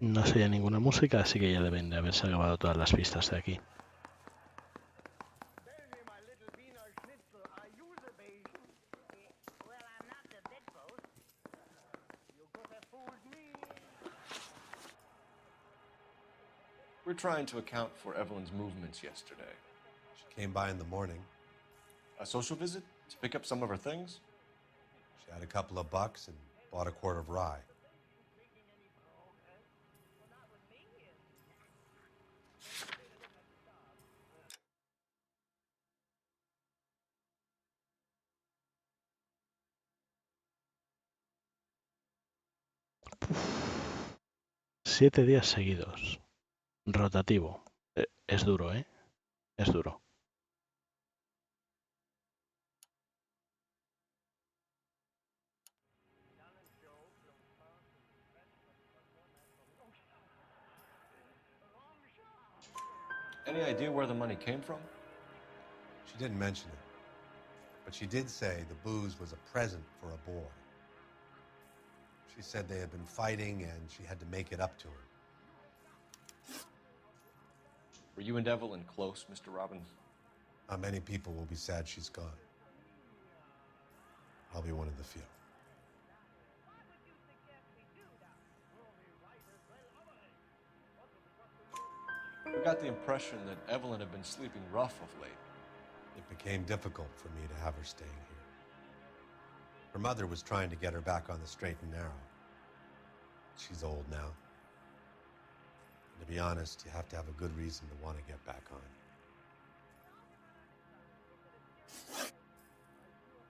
No se oye ninguna música, así que ya deben de haberse acabado todas las pistas de aquí. We're trying to account for Evelyn's movements yesterday. She came by in the morning. A social visit? To pick up some of her things? She had a couple of bucks and bought a quart of rye. Siete días seguidos. Rotativo. Es duro, ¿eh? Es duro. Any idea where the money came from? She didn't mention it, but she did say the booze was a present for a boy. She said they had been fighting and she had to make it up to him. Were you and Evelyn close, Mr. Robbins? Many people will be sad she's gone. I'll be one of the few. We got the impression that Evelyn had been sleeping rough of late. It became difficult for me to have her staying here. Her mother was trying to get her back on the straight and narrow. She's old now. And to be honest, you have to have a good reason to want to get back on.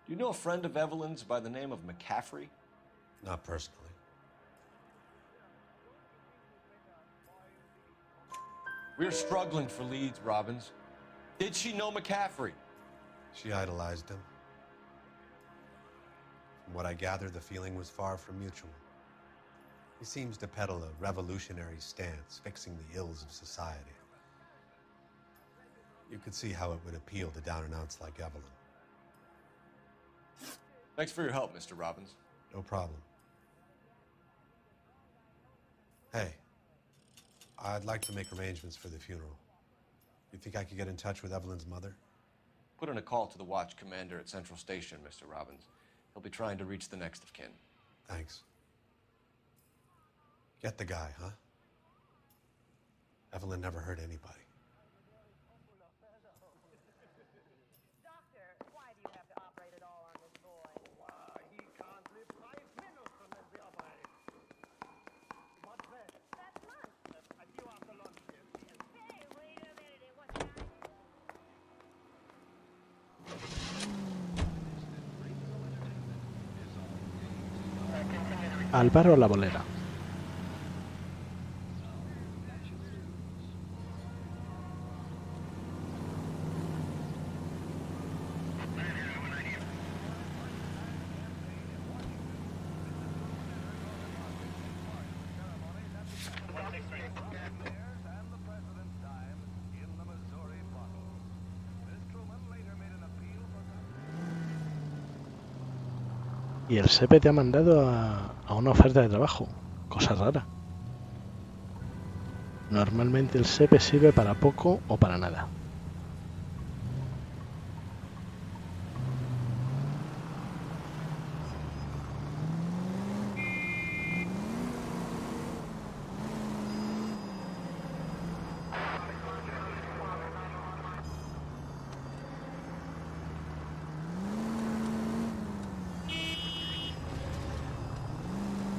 Do you know a friend of Evelyn's by the name of McCaffrey? Not personally. We're struggling for leads, Robbins. Did she know McCaffrey? She idolized him. From what I gather, the feeling was far from mutual. He seems to peddle a revolutionary stance, fixing the ills of society. You could see how it would appeal to down-and-outs like Evelyn. Thanks for your help, Mr. Robbins. No problem. Hey, I'd like to make arrangements for the funeral. You think I could get in touch with Evelyn's mother? Put in a call to the watch commander at Central Station, Mr. Robbins. He'll be trying to reach the next of kin. Thanks. Get the guy, huh? Evelyn never hurt anybody. Al bar o a la bolera. Y el SEPE te ha mandado a una oferta de trabajo. Cosa rara. Normalmente el SEPE sirve para poco o para nada.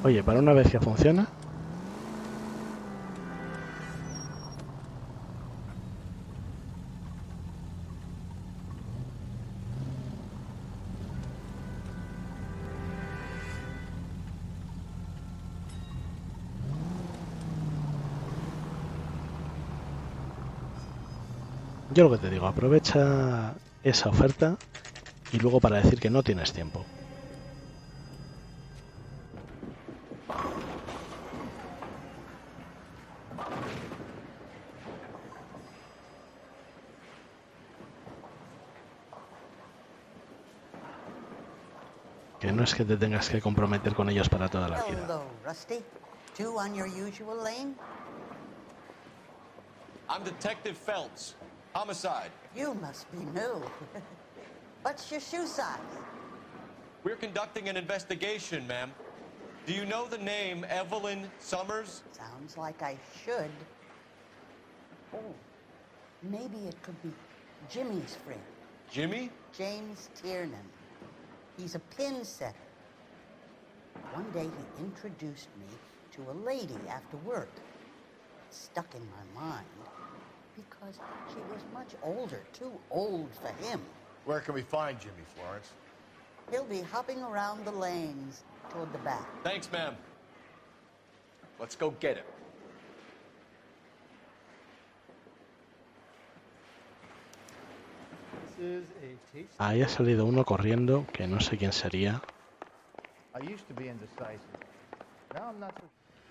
Oye, para una vez que funciona. Yo lo que te digo, aprovecha esa oferta y luego para decir que no tienes tiempo. Que no es que te tengas que comprometer con ellos para toda la vida. Hello, Rusty. Two on your usual lane? I'm Detective Phelps. Homicide. You must be new. What's your shoe size? We're conducting an investigation, ma'am. Do you know the name Evelyn Summers? Sounds like I should. Oh, maybe it could be Jimmy's friend. Jimmy? James Tiernan. He's a pin setter. One day he introduced me to a lady after work. It stuck in my mind because she was much older, too old for him. Where can we find Jimmy, Florence? He'll be hopping around the lanes toward the back. Thanks, ma'am. Let's go get him. Ahí ha salido uno corriendo, que no sé quién sería. I used to be indecisive. Now I'm not so...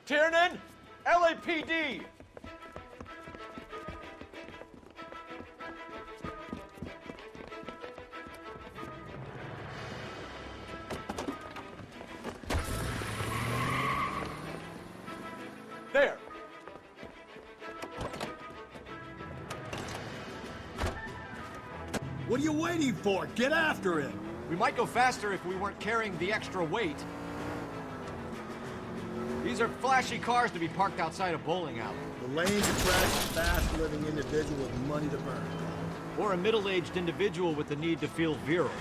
Tiernan! LAPD! There! What are you waiting for? Get after him! We might go faster if we weren't carrying the extra weight. These are flashy cars to be parked outside a bowling alley. The lanes attract a fast-living individual with money to burn. Or a middle-aged individual with the need to feel virile.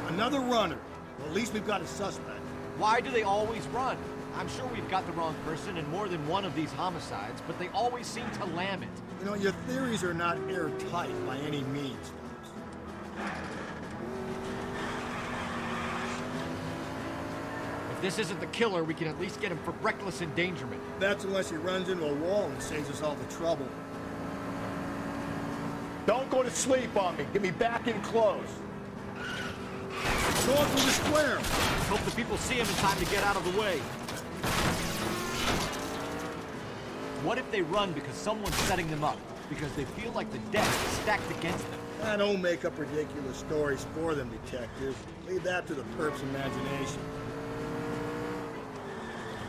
Another runner. Well, at least we've got a suspect. Why do they always run? I'm sure we've got the wrong person in more than one of these homicides, but they always seem to lam it. You know, your theories are not airtight by any means, folks. If this isn't the killer, we can at least get him for reckless endangerment. That's unless he runs into a wall and saves us all the trouble. Don't go to sleep on me. Get me back in close. Go through the square. Hope the people see him in time to get out of the way. What if they run because someone's setting them up? Because they feel like the deck is stacked against them? I don't make up ridiculous stories for them, detective. Leave that to the perp's imagination.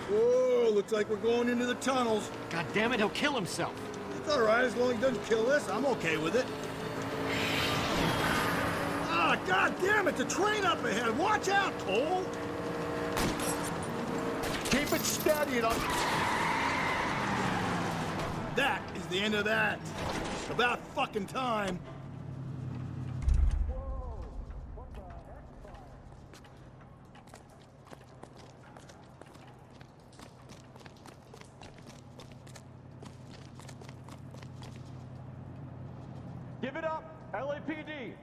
Whoa, looks like we're going into the tunnels. God damn it, he'll kill himself. It's all right, as long as he doesn't kill us. I'm okay with it. Ah, God damn it, the train up ahead. Watch out, Cole. Keep it steady. That is the end of that. About fucking time. Give it up, LAPD.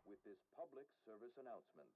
With this public service announcement.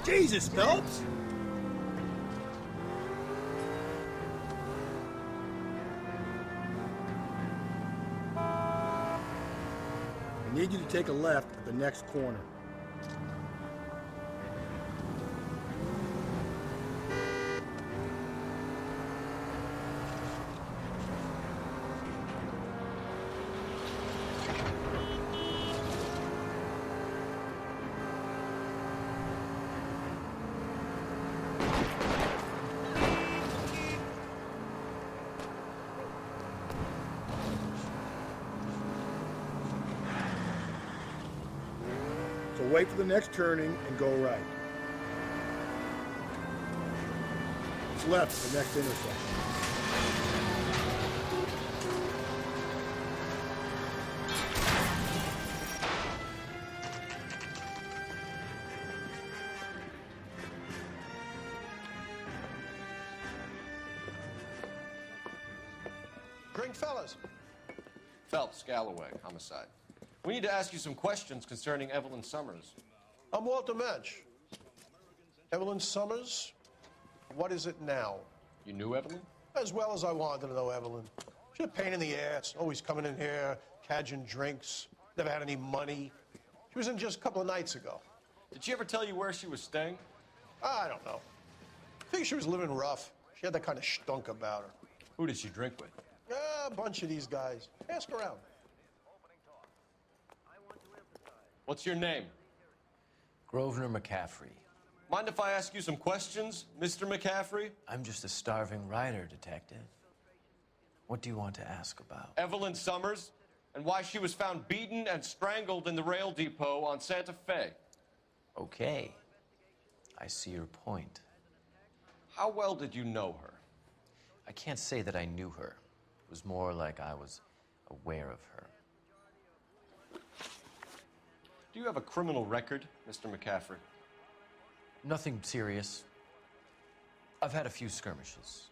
Jesus, Phelps! I need you to take a left at the next corner. So wait for the next turning and go right. It's left at the next intersection. Drink, fellas. Phelps, Galloway, homicide. We need to ask you some questions concerning Evelyn Summers. I'm Walter Mensch. Evelyn Summers? What is it now? You knew Evelyn? As well as I wanted to know Evelyn. She's a pain in the ass, always coming in here, cadging drinks, never had any money. She was in just a couple of nights ago. Did she ever tell you where she was staying? I don't know. I think she was living rough. She had that kind of stunk about her. Who did she drink with? A bunch of these guys. Ask around. What's your name? Grosvenor McCaffrey. Mind if I ask you some questions, Mr. McCaffrey? I'm just a starving writer, Detective. What do you want to ask about? Evelyn Summers, and why she was found beaten and strangled in the rail depot on Santa Fe. Okay. I see your point. How well did you know her? I can't say that I knew her. It was more like I was aware of her. Do you have a criminal record, Mr. McCaffrey? Nothing serious. I've had a few skirmishes.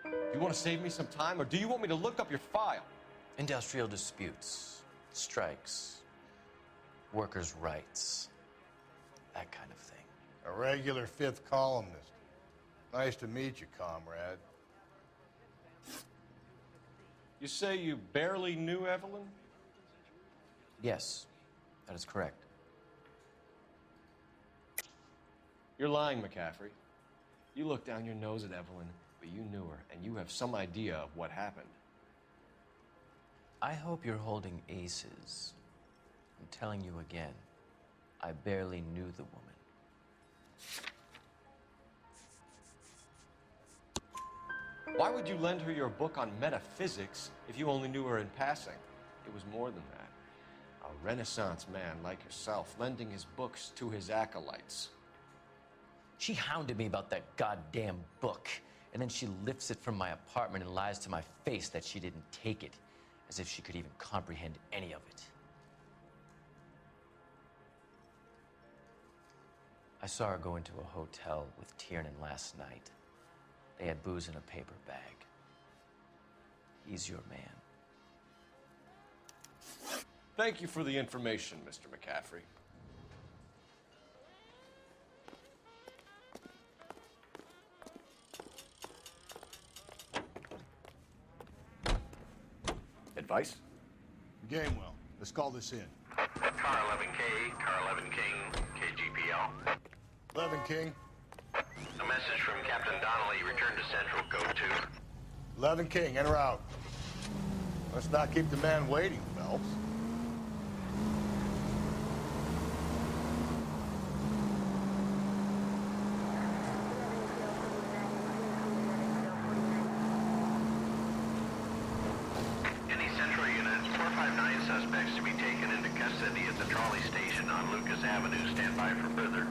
Do you want to save me some time, or do you want me to look up your file? Industrial disputes, strikes, workers' rights, that kind of thing. A regular fifth columnist. Nice to meet you, comrade. You say you barely knew Evelyn? Yes, that is correct. You're lying, McCaffrey. You looked down your nose at Evelyn, but you knew her, and you have some idea of what happened. I hope you're holding aces. I'm telling you again, I barely knew the woman. Why would you lend her your book on metaphysics if you only knew her in passing? It was more than that. A Renaissance man like yourself lending his books to his acolytes. She hounded me about that goddamn book, and then she lifts it from my apartment and lies to my face that she didn't take it, as if she could even comprehend any of it. I saw her go into a hotel with Tiernan last night. They had booze in a paper bag. He's your man. Thank you for the information, Mr. McCaffrey. Advice? Gamewell, let's call this in. Car 11K, Car 11 King, KGPL. 11 King. A message from Captain Donnelly. Return to Central, code 2. 11 King, in or out? Let's not keep the man waiting, Phelps. Any Central units, 459 suspects to be taken into custody at the trolley station on Lucas Avenue. Stand by for further.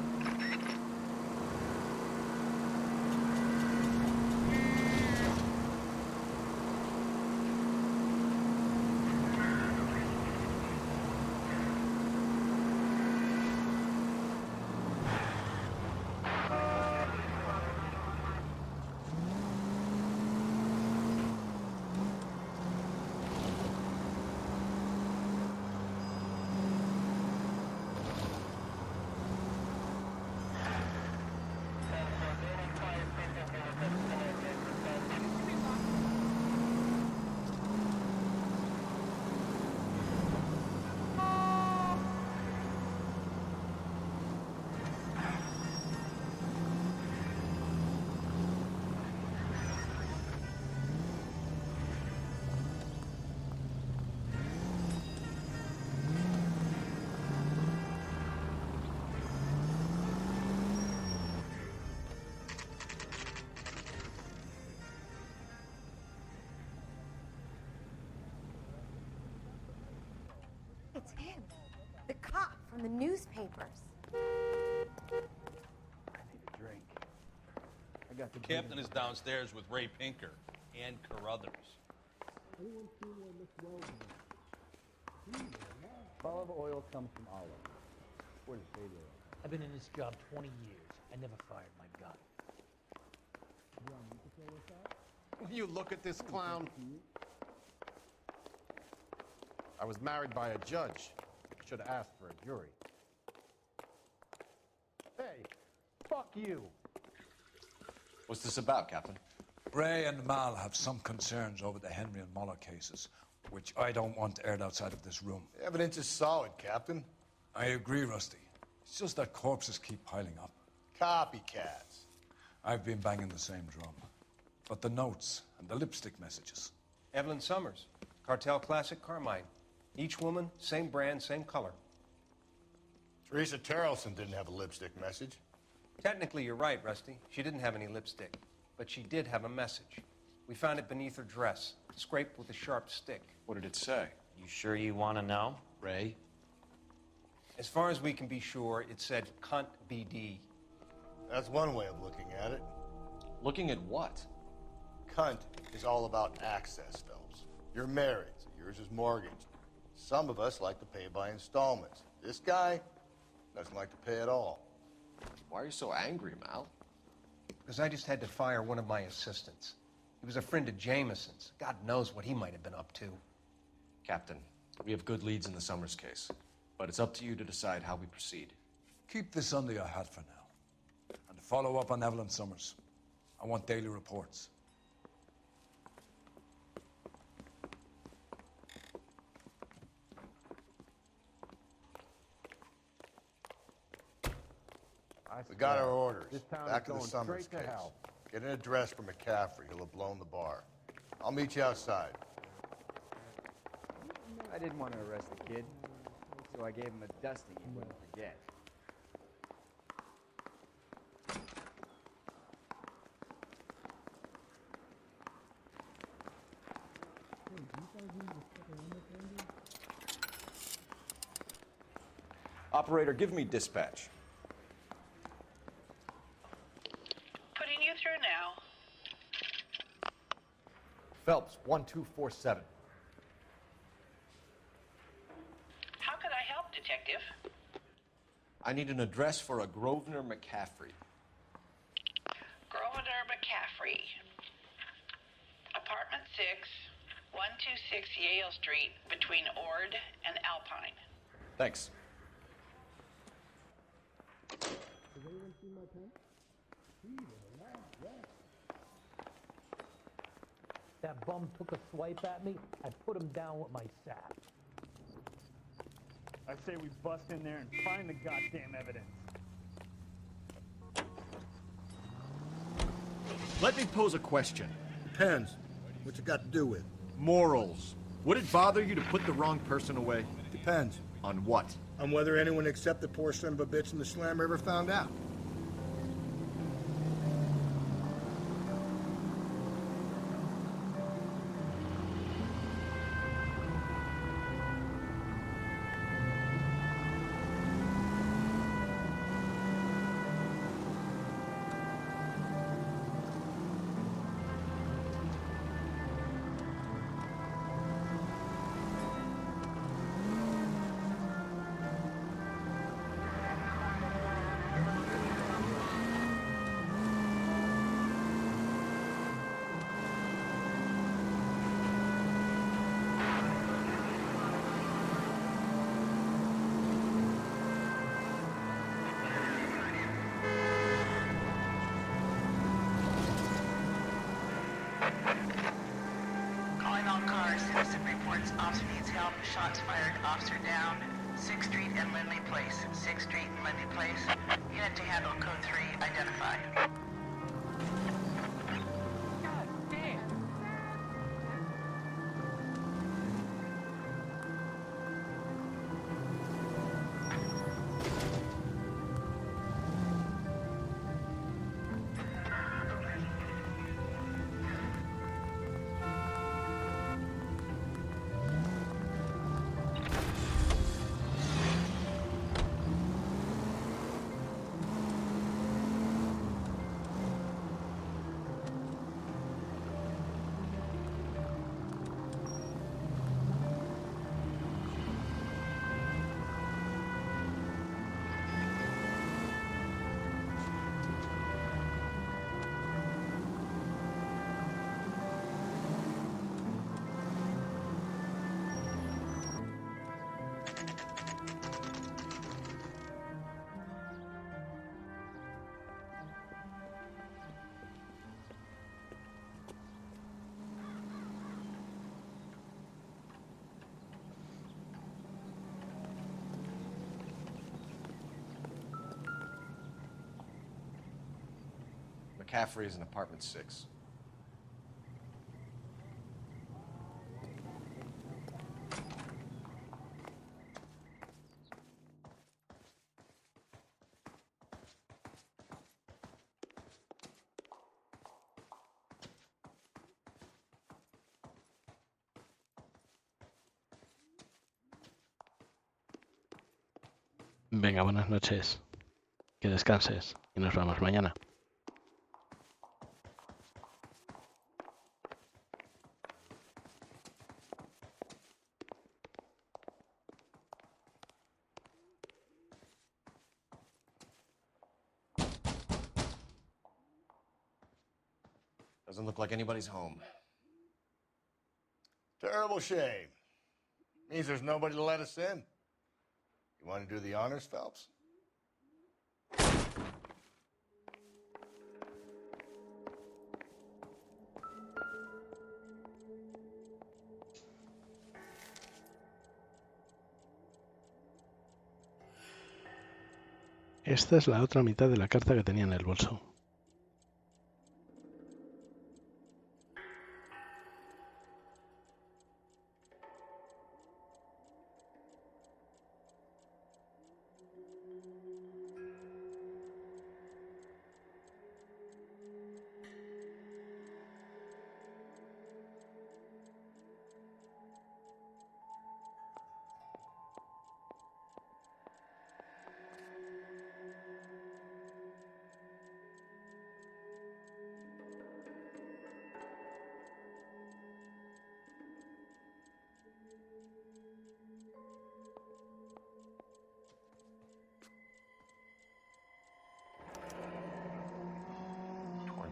It's him, the cop from the newspapers. Drink. I got the Captain is downstairs with Ray Pinker and Carruthers. Olive oil comes from olive. Where does baby oil? I've been in this job 20 years. I never fired my gun. Will you look at this clown? I was married by a judge. Should have asked for a jury. Hey, fuck you. What's this about, Captain? Ray and Mal have some concerns over the Henry and Muller cases, which I don't want aired outside of this room. The evidence is solid, Captain. I agree, Rusty. It's just that corpses keep piling up. Copycats. I've been banging the same drum. But the notes and the lipstick messages. Evelyn Summers, Cartel Classic Carmine. Each woman, same brand, same color. Teresa Terrelson didn't have a lipstick message. Technically, you're right, Rusty. She didn't have any lipstick, but she did have a message. We found it beneath her dress, scraped with a sharp stick. What did it say? You sure you want to know? Ray? As far as we can be sure, it said cunt BD. That's one way of looking at it. Looking at what? Cunt is all about access, Phelps. You're married, so yours is mortgaged. Some of us like to pay by installments. This guy doesn't like to pay at all. Why are you so angry, Mal? Because I just had to fire one of my assistants. He was a friend of Jameson's. God knows what he might have been up to. Captain, we have good leads in the Summers case, but it's up to you to decide how we proceed. Keep this under your hat for now. And follow up on Evelyn Summers. I want daily reports. We got our orders. This town Back is to the going Summers straight to case. hell. Get an address for McCaffrey. He'll have blown the bar. I'll meet you outside. I didn't want to arrest the kid, so I gave him a dusting he wouldn't forget. Operator, give me dispatch. Putting you through now. Phelps, 1247. How could I help, Detective? I need an address for a Grosvenor McCaffrey. Grosvenor McCaffrey. Apartment 6, 126 Yale Street, between Ord and Alpine. Thanks. That bum took a swipe at me, I put him down with my sap. I say we bust in there and find the goddamn evidence. Let me pose a question. Depends. What's it got to do with? Morals. Would it bother you to put the wrong person away? Depends. On what? On whether anyone except the poor son of a bitch in the slammer ever found out. Calling all cars, citizen reports, officer needs help, shots fired, officer down, 6th Street and Lindley Place. 6th Street and Lindley Place. Unit to handle code 3, identify. God damn! McCaffrey is in apartment 6. Venga, buenas noches. Que descanses y nos vemos mañana. Doesn't look like anybody's home. Terrible shame. Means there's nobody to let us in. You want to do the honors, Phelps? Esta es la otra mitad de la carta que tenía en el bolso.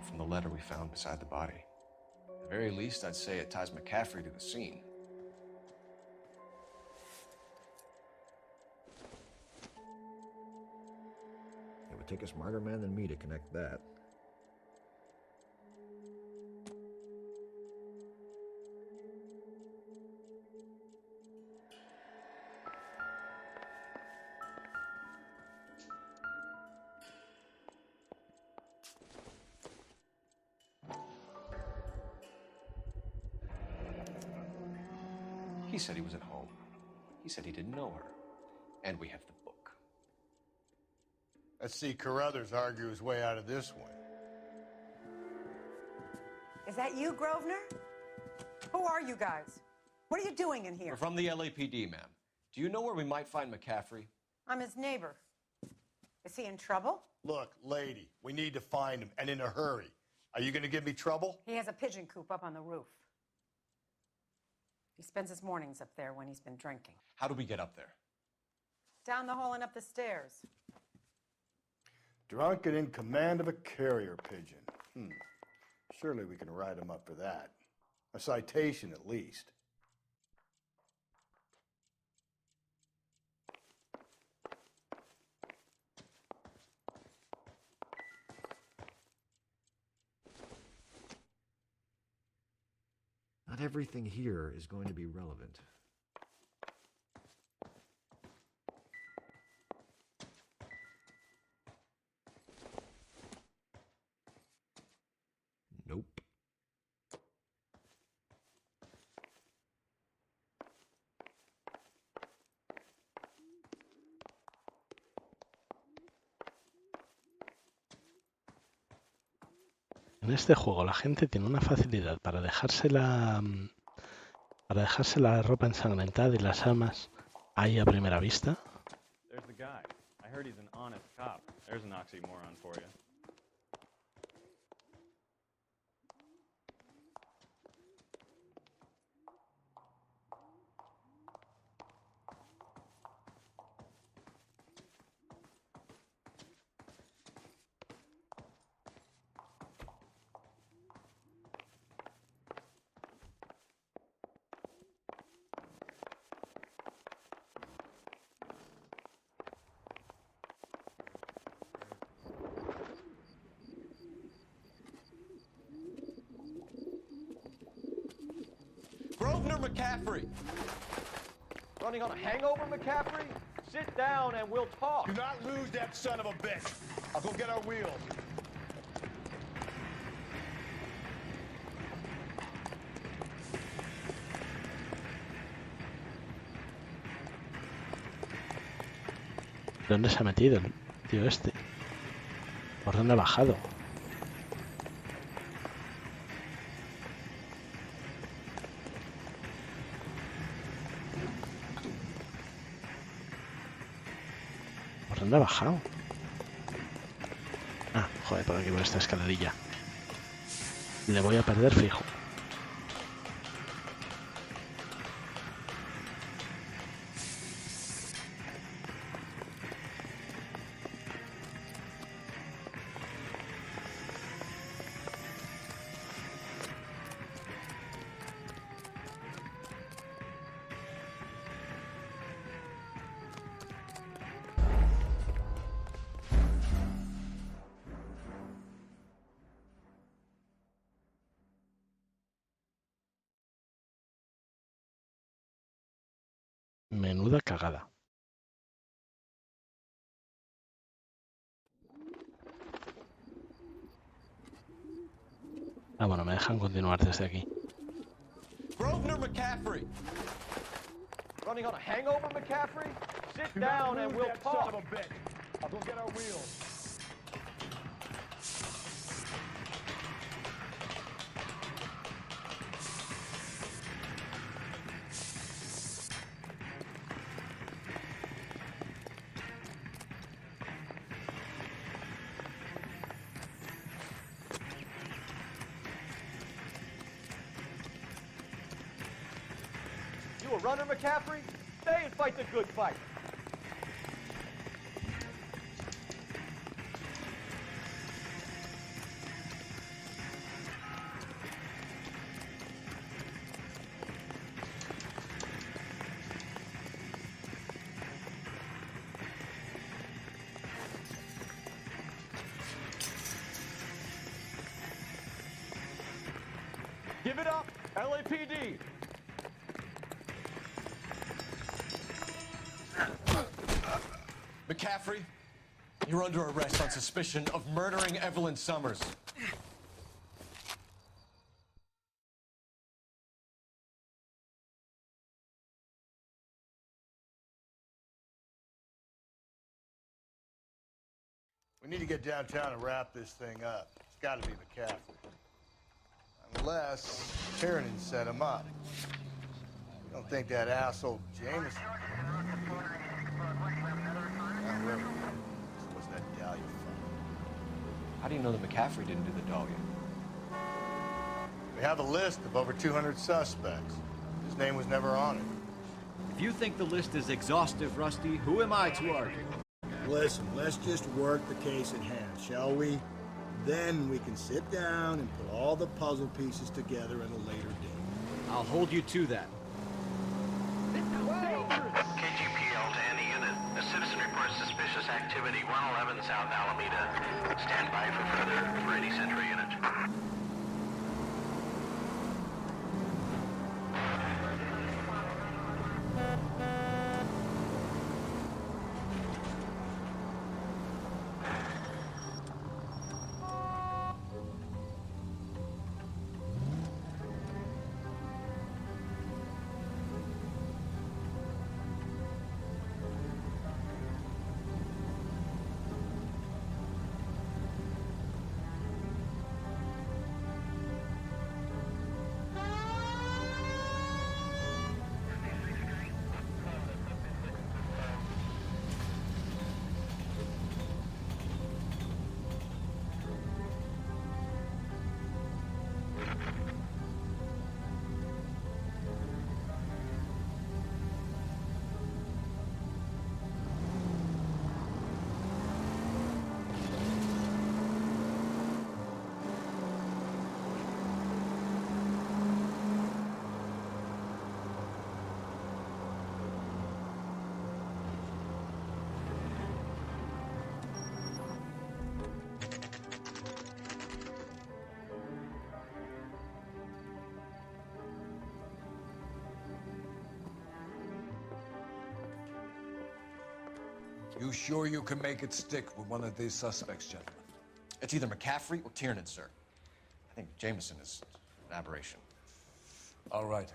From the letter we found beside the body. At the very least, I'd say it ties McCaffrey to the scene. It would take a smarter man than me to connect that. He said he was at home. He said he didn't know her. And we have the book. Let's see Carruthers argue his way out of this one. Is that you, Grosvenor? Who are you guys? What are you doing in here? We're from the LAPD, ma'am. Do you know where we might find McCaffrey? I'm his neighbor. Is he in trouble? Look, lady, we need to find him, and in a hurry. Are you going to give me trouble? He has a pigeon coop up on the roof. He spends his mornings up there when he's been drinking. How do we get up there? Down the hall and up the stairs. Drunk and in command of a carrier pigeon. Surely we can write him up for that. A citation, at least. Not everything here is going to be relevant. Nope. En este juego la gente tiene una facilidad para dejarse la ropa ensangrentada y las armas ahí a primera vista. There's the guy. I heard he's an honest cop. There's an oxymoron for you. Grosvenor McCaffrey! Running on a hangover, McCaffrey? Sit down and we'll talk. Do not lose that son of a bitch. I'll go get our wheels. ¿Dónde se ha metido el tío este? ¿Por dónde ha bajado? ¿Por dónde ha bajado? Ah, joder, por aquí por esta escalerilla. Le voy a perder fijo. Menuda cagada. Ah, bueno, me dejan continuar desde aquí. Grosvenor McCaffrey! Running on a hangover, McCaffrey? Sit down and we'll talk. Son of a bitch. I'll go get our wheels. You a runner, McCaffrey? Stay and fight the good fight. Give it up, LAPD. McCaffrey, you're under arrest on suspicion of murdering Evelyn Summers. We need to get downtown and wrap this thing up. It's got to be McCaffrey. Unless Tiernan set him up. You don't think that asshole Jameson... What's that Dahlia from? How do you know that McCaffrey didn't do the dogging? We have a list of over 200 suspects. His name was never on it. If you think the list is exhaustive, Rusty, who am I to argue? Listen, let's just work the case at hand, shall we? Then we can sit down and put all the puzzle pieces together at a later date. I'll hold you to that. KGPL to any unit. A citizen reports suspicious activity 111 South Alameda. Stand by for any Central unit. You sure you can make it stick with one of these suspects, gentlemen? It's either McCaffrey or Tiernan, sir. I think Jameson is an aberration. All right.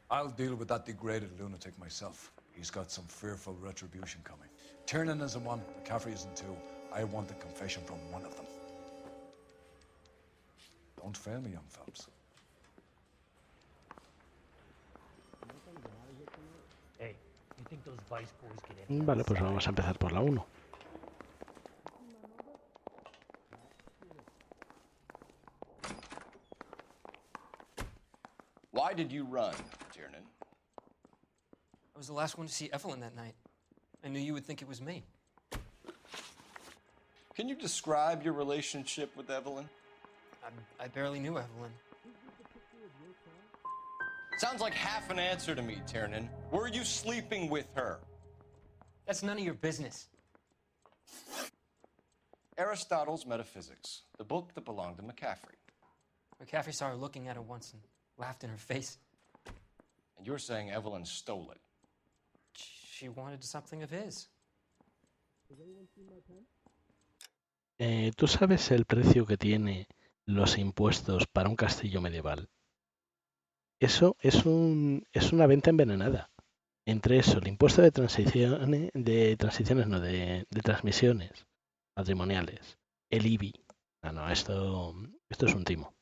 I'll deal with that degraded lunatic myself. He's got some fearful retribution coming. Tiernan isn't one, McCaffrey isn't two. I want the confession from one of them. Don't fail me, young Phelps. Hey, you think those Vice boys get any Vale, pues vamos a empezar por la 1. Why did you run, Tiernan? I was the last one to see Evelyn that night. I knew you would think it was me. Can you describe your relationship with Evelyn? I barely knew Evelyn. Sounds like half an answer to me, Tiernan. Were you sleeping with her? That's none of your business. Aristotle's Metaphysics, the book that belonged to McCaffrey. McCaffrey saw her looking at it once and laughed in her face. And you're saying Evelyn stole it? She wanted something of his. ¿Tú sabes el precio que tiene los impuestos para un castillo medieval? Eso es una venta envenenada. Entre eso, el impuesto de transmisiones patrimoniales, el IBI. No, esto es un timo.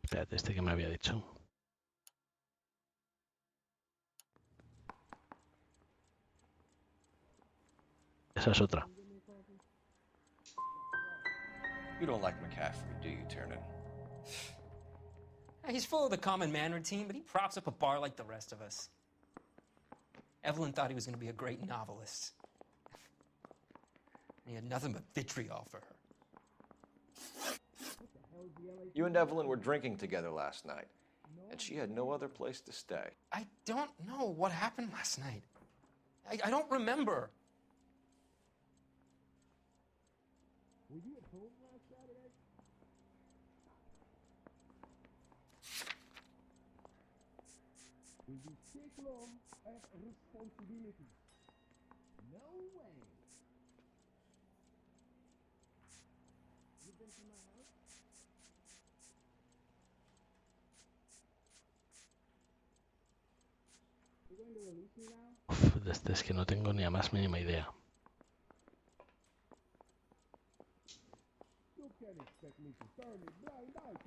Espérate, ¿este que me había dicho? Esa es otra. You don't like McCaffrey, do you, Tiernan? He's full of the common man routine, but he props up a bar like the rest of us. Evelyn thought he was going to be a great novelist. He had nothing but vitriol for her. You and Evelyn were drinking together last night, and she had no other place to stay. I don't know what happened last night. I don't remember. Were you at home last Saturday? We take long at responsibility. No way. You been to my house? You going to release me now? Uf, de este es que no tengo ni la más mínima idea.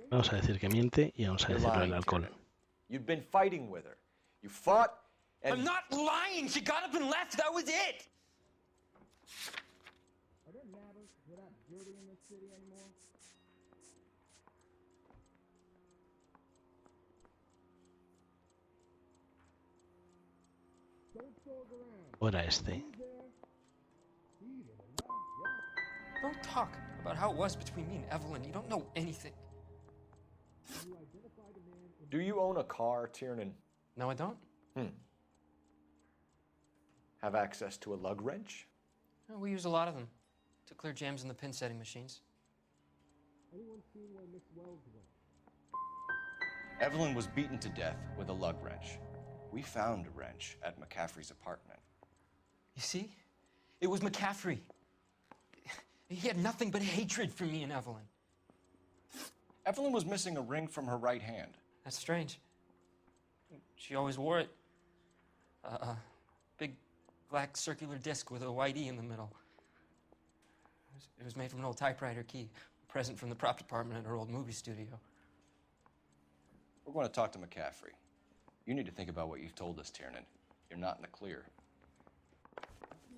Vamos a decir que miente y vamos a decirlo del alcohol. You'd been fighting with her. You fought and... I'm not lying! She got up and left! That was it! Are there matters without dirty in this city anymore? Don't talk around. Ahora este. Don't talk about how it was between me and Evelyn. You don't know anything. Do you own a car, Tiernan? No, I don't. Have access to a lug wrench? We use a lot of them to clear jams in the pin setting machines. Anyone seen where Miss Wells went? Evelyn was beaten to death with a lug wrench. We found a wrench at McCaffrey's apartment. You see? It was McCaffrey. He had nothing but hatred for me and Evelyn. Evelyn was missing a ring from her right hand. That's strange. She always wore it. A big black circular disc with a white E in the middle. It was made from an old typewriter key, a present from the prop department at her old movie studio. We're going to talk to McCaffrey. You need to think about what you've told us, Tiernan. You're not in the clear.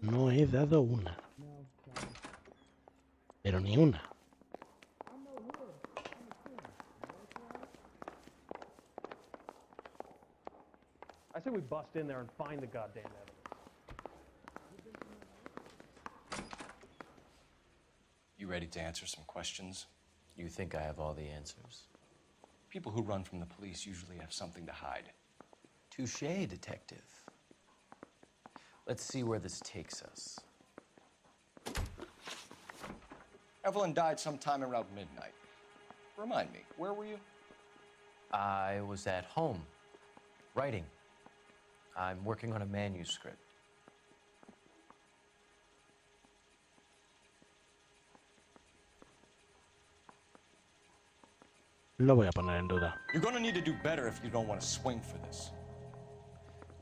No he dado una. Pero ni una. I say we bust in there and find the goddamn evidence. You ready to answer some questions? You think I have all the answers? People who run from the police usually have something to hide. Touché, detective. Let's see where this takes us. Evelyn died sometime around midnight. Remind me, where were you? I was at home, writing. I'm working on a manuscript. Lo voy a poner en duda. You're gonna need to do better if you don't want to swing for this.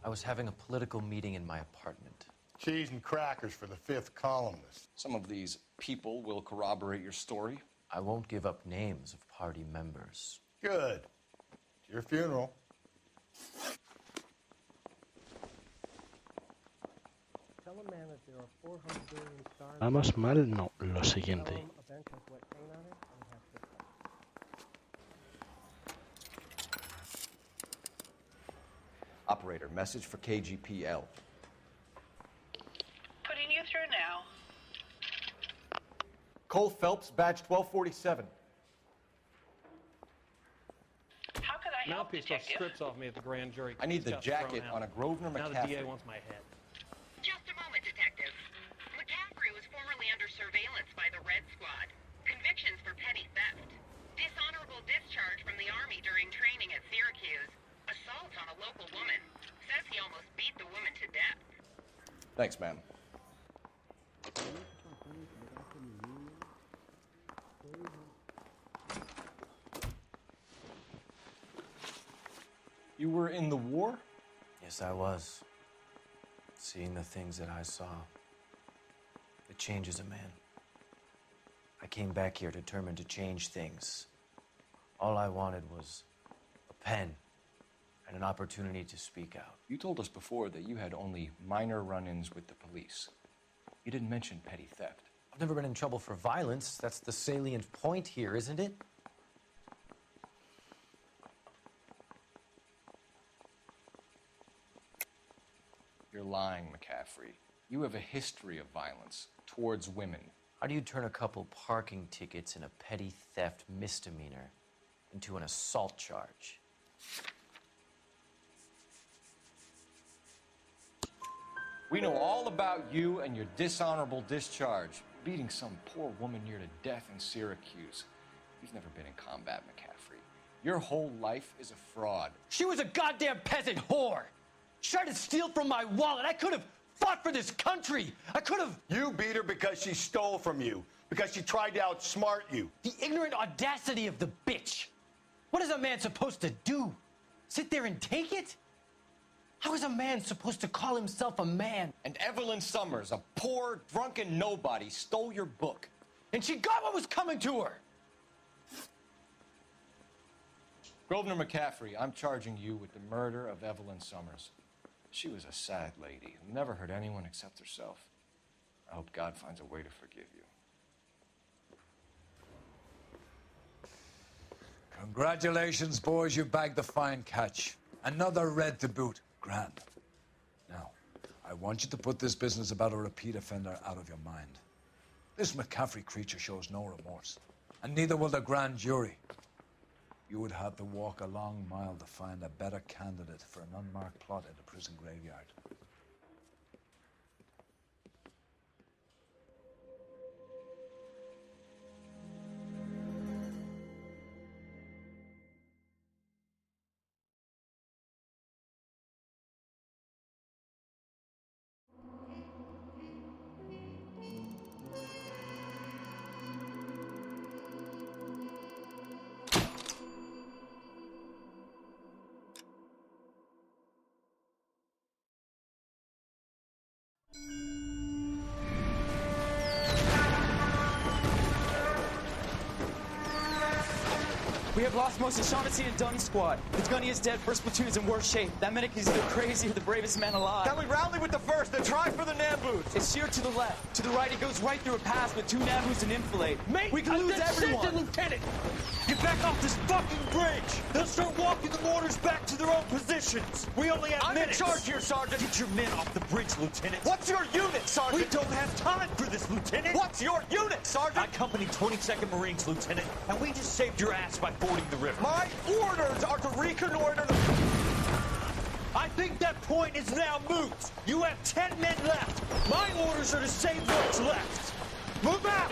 I was having a political meeting in my apartment. Cheese and crackers for the 5th columnist. Some of these people will corroborate your story. I won't give up names of party members. Good. It's your funeral. Tell a man that there are 400 billion stars. Vamos mal, no, lo siguiente. A bench has wet paint on it and has to stop. Operator, message for KGPL. Putting you through now. Cole Phelps, badge 1247. How could I help, Mouthpiece took strips off me at the grand jury. I need the Just got jacket thrown out. on a Grosvenor Now the McCaffrey. DA wants my head. Just a moment, Detective. McCaffrey was formerly under surveillance by the Red Squad. Convictions for petty theft. Dishonorable discharge from the Army during training at Syracuse. Assault on a local woman. Says he almost beat the woman to death. Thanks, ma'am. You were in the war? Yes, I was. Seeing the things that I saw, it changes a man. I came back here determined to change things. All I wanted was a pen and an opportunity to speak out. You told us before that you had only minor run-ins with the police. You didn't mention petty theft. I've never been in trouble for violence. That's the salient point here, isn't it? You're lying, McCaffrey. You have a history of violence towards women. How do you turn a couple parking tickets and a petty theft misdemeanor into an assault charge? We know all about you and your dishonorable discharge, beating some poor woman near to death in Syracuse. You've never been in combat, McCaffrey. Your whole life is a fraud. She was a goddamn peasant whore! She tried to steal from my wallet. I could have fought for this country. I could have... You beat her because she stole from you, because she tried to outsmart you. The ignorant audacity of the bitch. What is a man supposed to do? Sit there and take it? How is a man supposed to call himself a man? And Evelyn Summers, a poor, drunken nobody, stole your book. And she got what was coming to her. Grosvenor McCaffrey, I'm charging you with the murder of Evelyn Summers. She was a sad lady who never hurt anyone except herself. I hope God finds a way to forgive you. Congratulations, boys. You bagged the fine catch. Another red to boot. Grand. Now, I want you to put this business about a repeat offender out of your mind. This McCaffrey creature shows no remorse, and neither will the grand jury. You would have to walk a long mile to find a better candidate for an unmarked plot in the prison graveyard. We have lost most of Shaughnessy and Dunn's squad. The gunny is dead. First platoon is in worse shape. That medic is either crazy or the bravest man alive. Then we rally with the first and try for the Nambus. It's sheer to the left. To the right, it goes right through a pass with 2 Nambus and enfilade. Mate, we can lose everyone. Lieutenant! Get back off this fucking bridge! They'll start walking the mortars back to their own positions. We only have minutes. I'm in charge here, Sergeant. Get your men off the bridge, Lieutenant. What's your unit, Sergeant? We don't have time for this, Lieutenant. What's your unit, Sergeant? I company 22nd Marines, Lieutenant, and we just saved your ass by fording the river. My orders are to reconnoiter the... I think that point is now moot. You have 10 men left. My orders are to save what's left. Move out!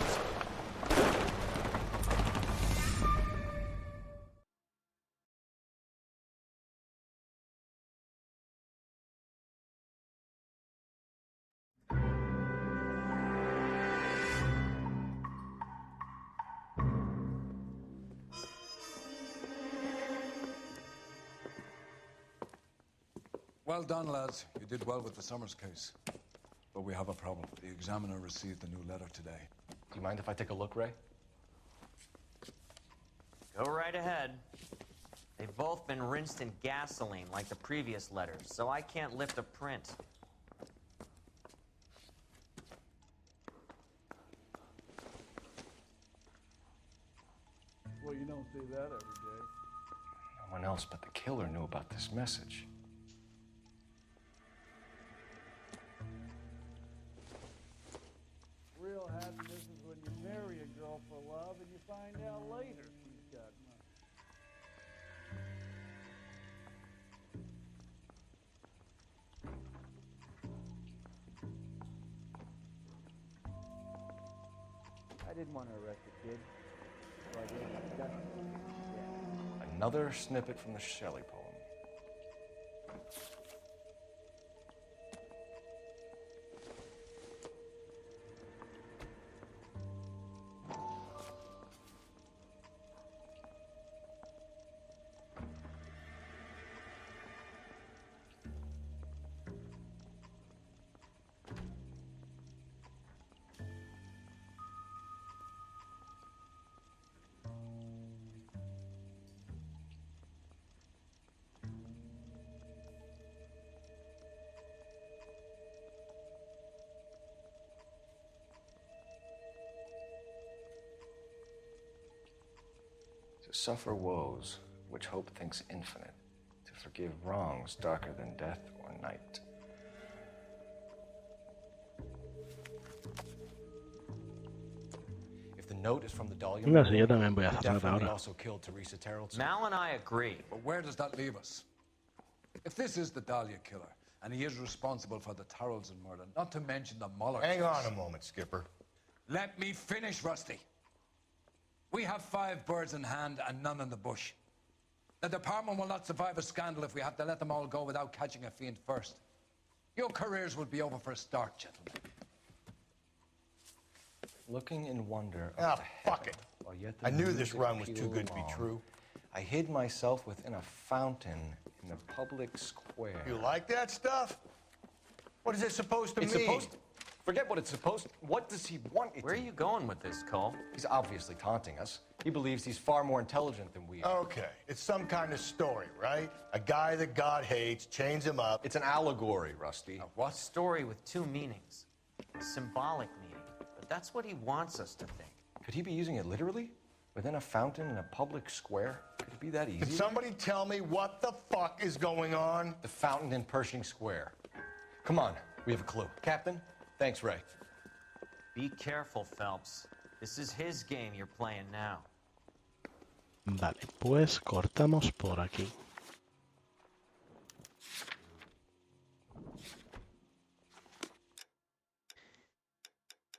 Well done, lads. You did well with the Summers case. But we have a problem. The examiner received a new letter today. Do you mind if I take a look, Ray? Go right ahead. They've both been rinsed in gasoline like the previous letters, so I can't lift a print. Well, you don't see that every day. No one else but the killer knew about this message. Real happiness is when you marry a girl for love and you find out later she's got money. I didn't want to arrest the kid, so I gave him a dusting. Yeah. Another snippet from the Shelley poem. To suffer woes which hope thinks infinite, to forgive wrongs darker than death or night. If the note is from the Dahlia, No sé, yo también voy a hacerlo definitely ahora. also killed Teresa Terrellson. Mal and I agree. But where does that leave us? If this is the Dahlia killer, and he is responsible for the Tarrelson murder, not to mention the Muller Hang case. on a moment, Skipper. Let me finish, Rusty. We have 5 birds in hand and none in the bush. The department will not survive a scandal if we have to let them all go without catching a fiend first. Your careers will be over for a start, gentlemen. Looking in wonder. Ah, fuck it. While yet the I knew this music run was too pealed good to be along, true. I hid myself within a fountain in the public square. You like that stuff? What is it supposed to It's mean? supposed. Forget what it's supposed. What does he want it Where are to you going with this, Cole? He's obviously taunting us. He believes he's far more intelligent than we are. Okay, it's some kind of story, right? A guy that God hates, chains him up. It's an allegory, Rusty. What? Story with 2 meanings. A symbolic meaning. But that's what he wants us to think. Could he be using it literally? Within a fountain in a public square? Could it be that easy? Can somebody tell me what the fuck is going on? The fountain in Pershing Square. Come on, we have a clue. Captain, thanks, Ray. Be careful, Phelps. This is his game you're playing now. Vale, pues cortamos por aquí.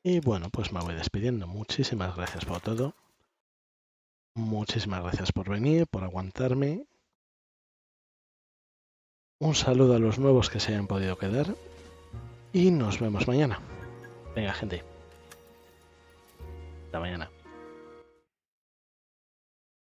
Y bueno, pues me voy despidiendo. Muchísimas gracias por todo. Muchísimas gracias por venir, por aguantarme. Un saludo a los nuevos que se hayan podido quedar. Y nos vemos mañana. Venga, gente. Hasta mañana.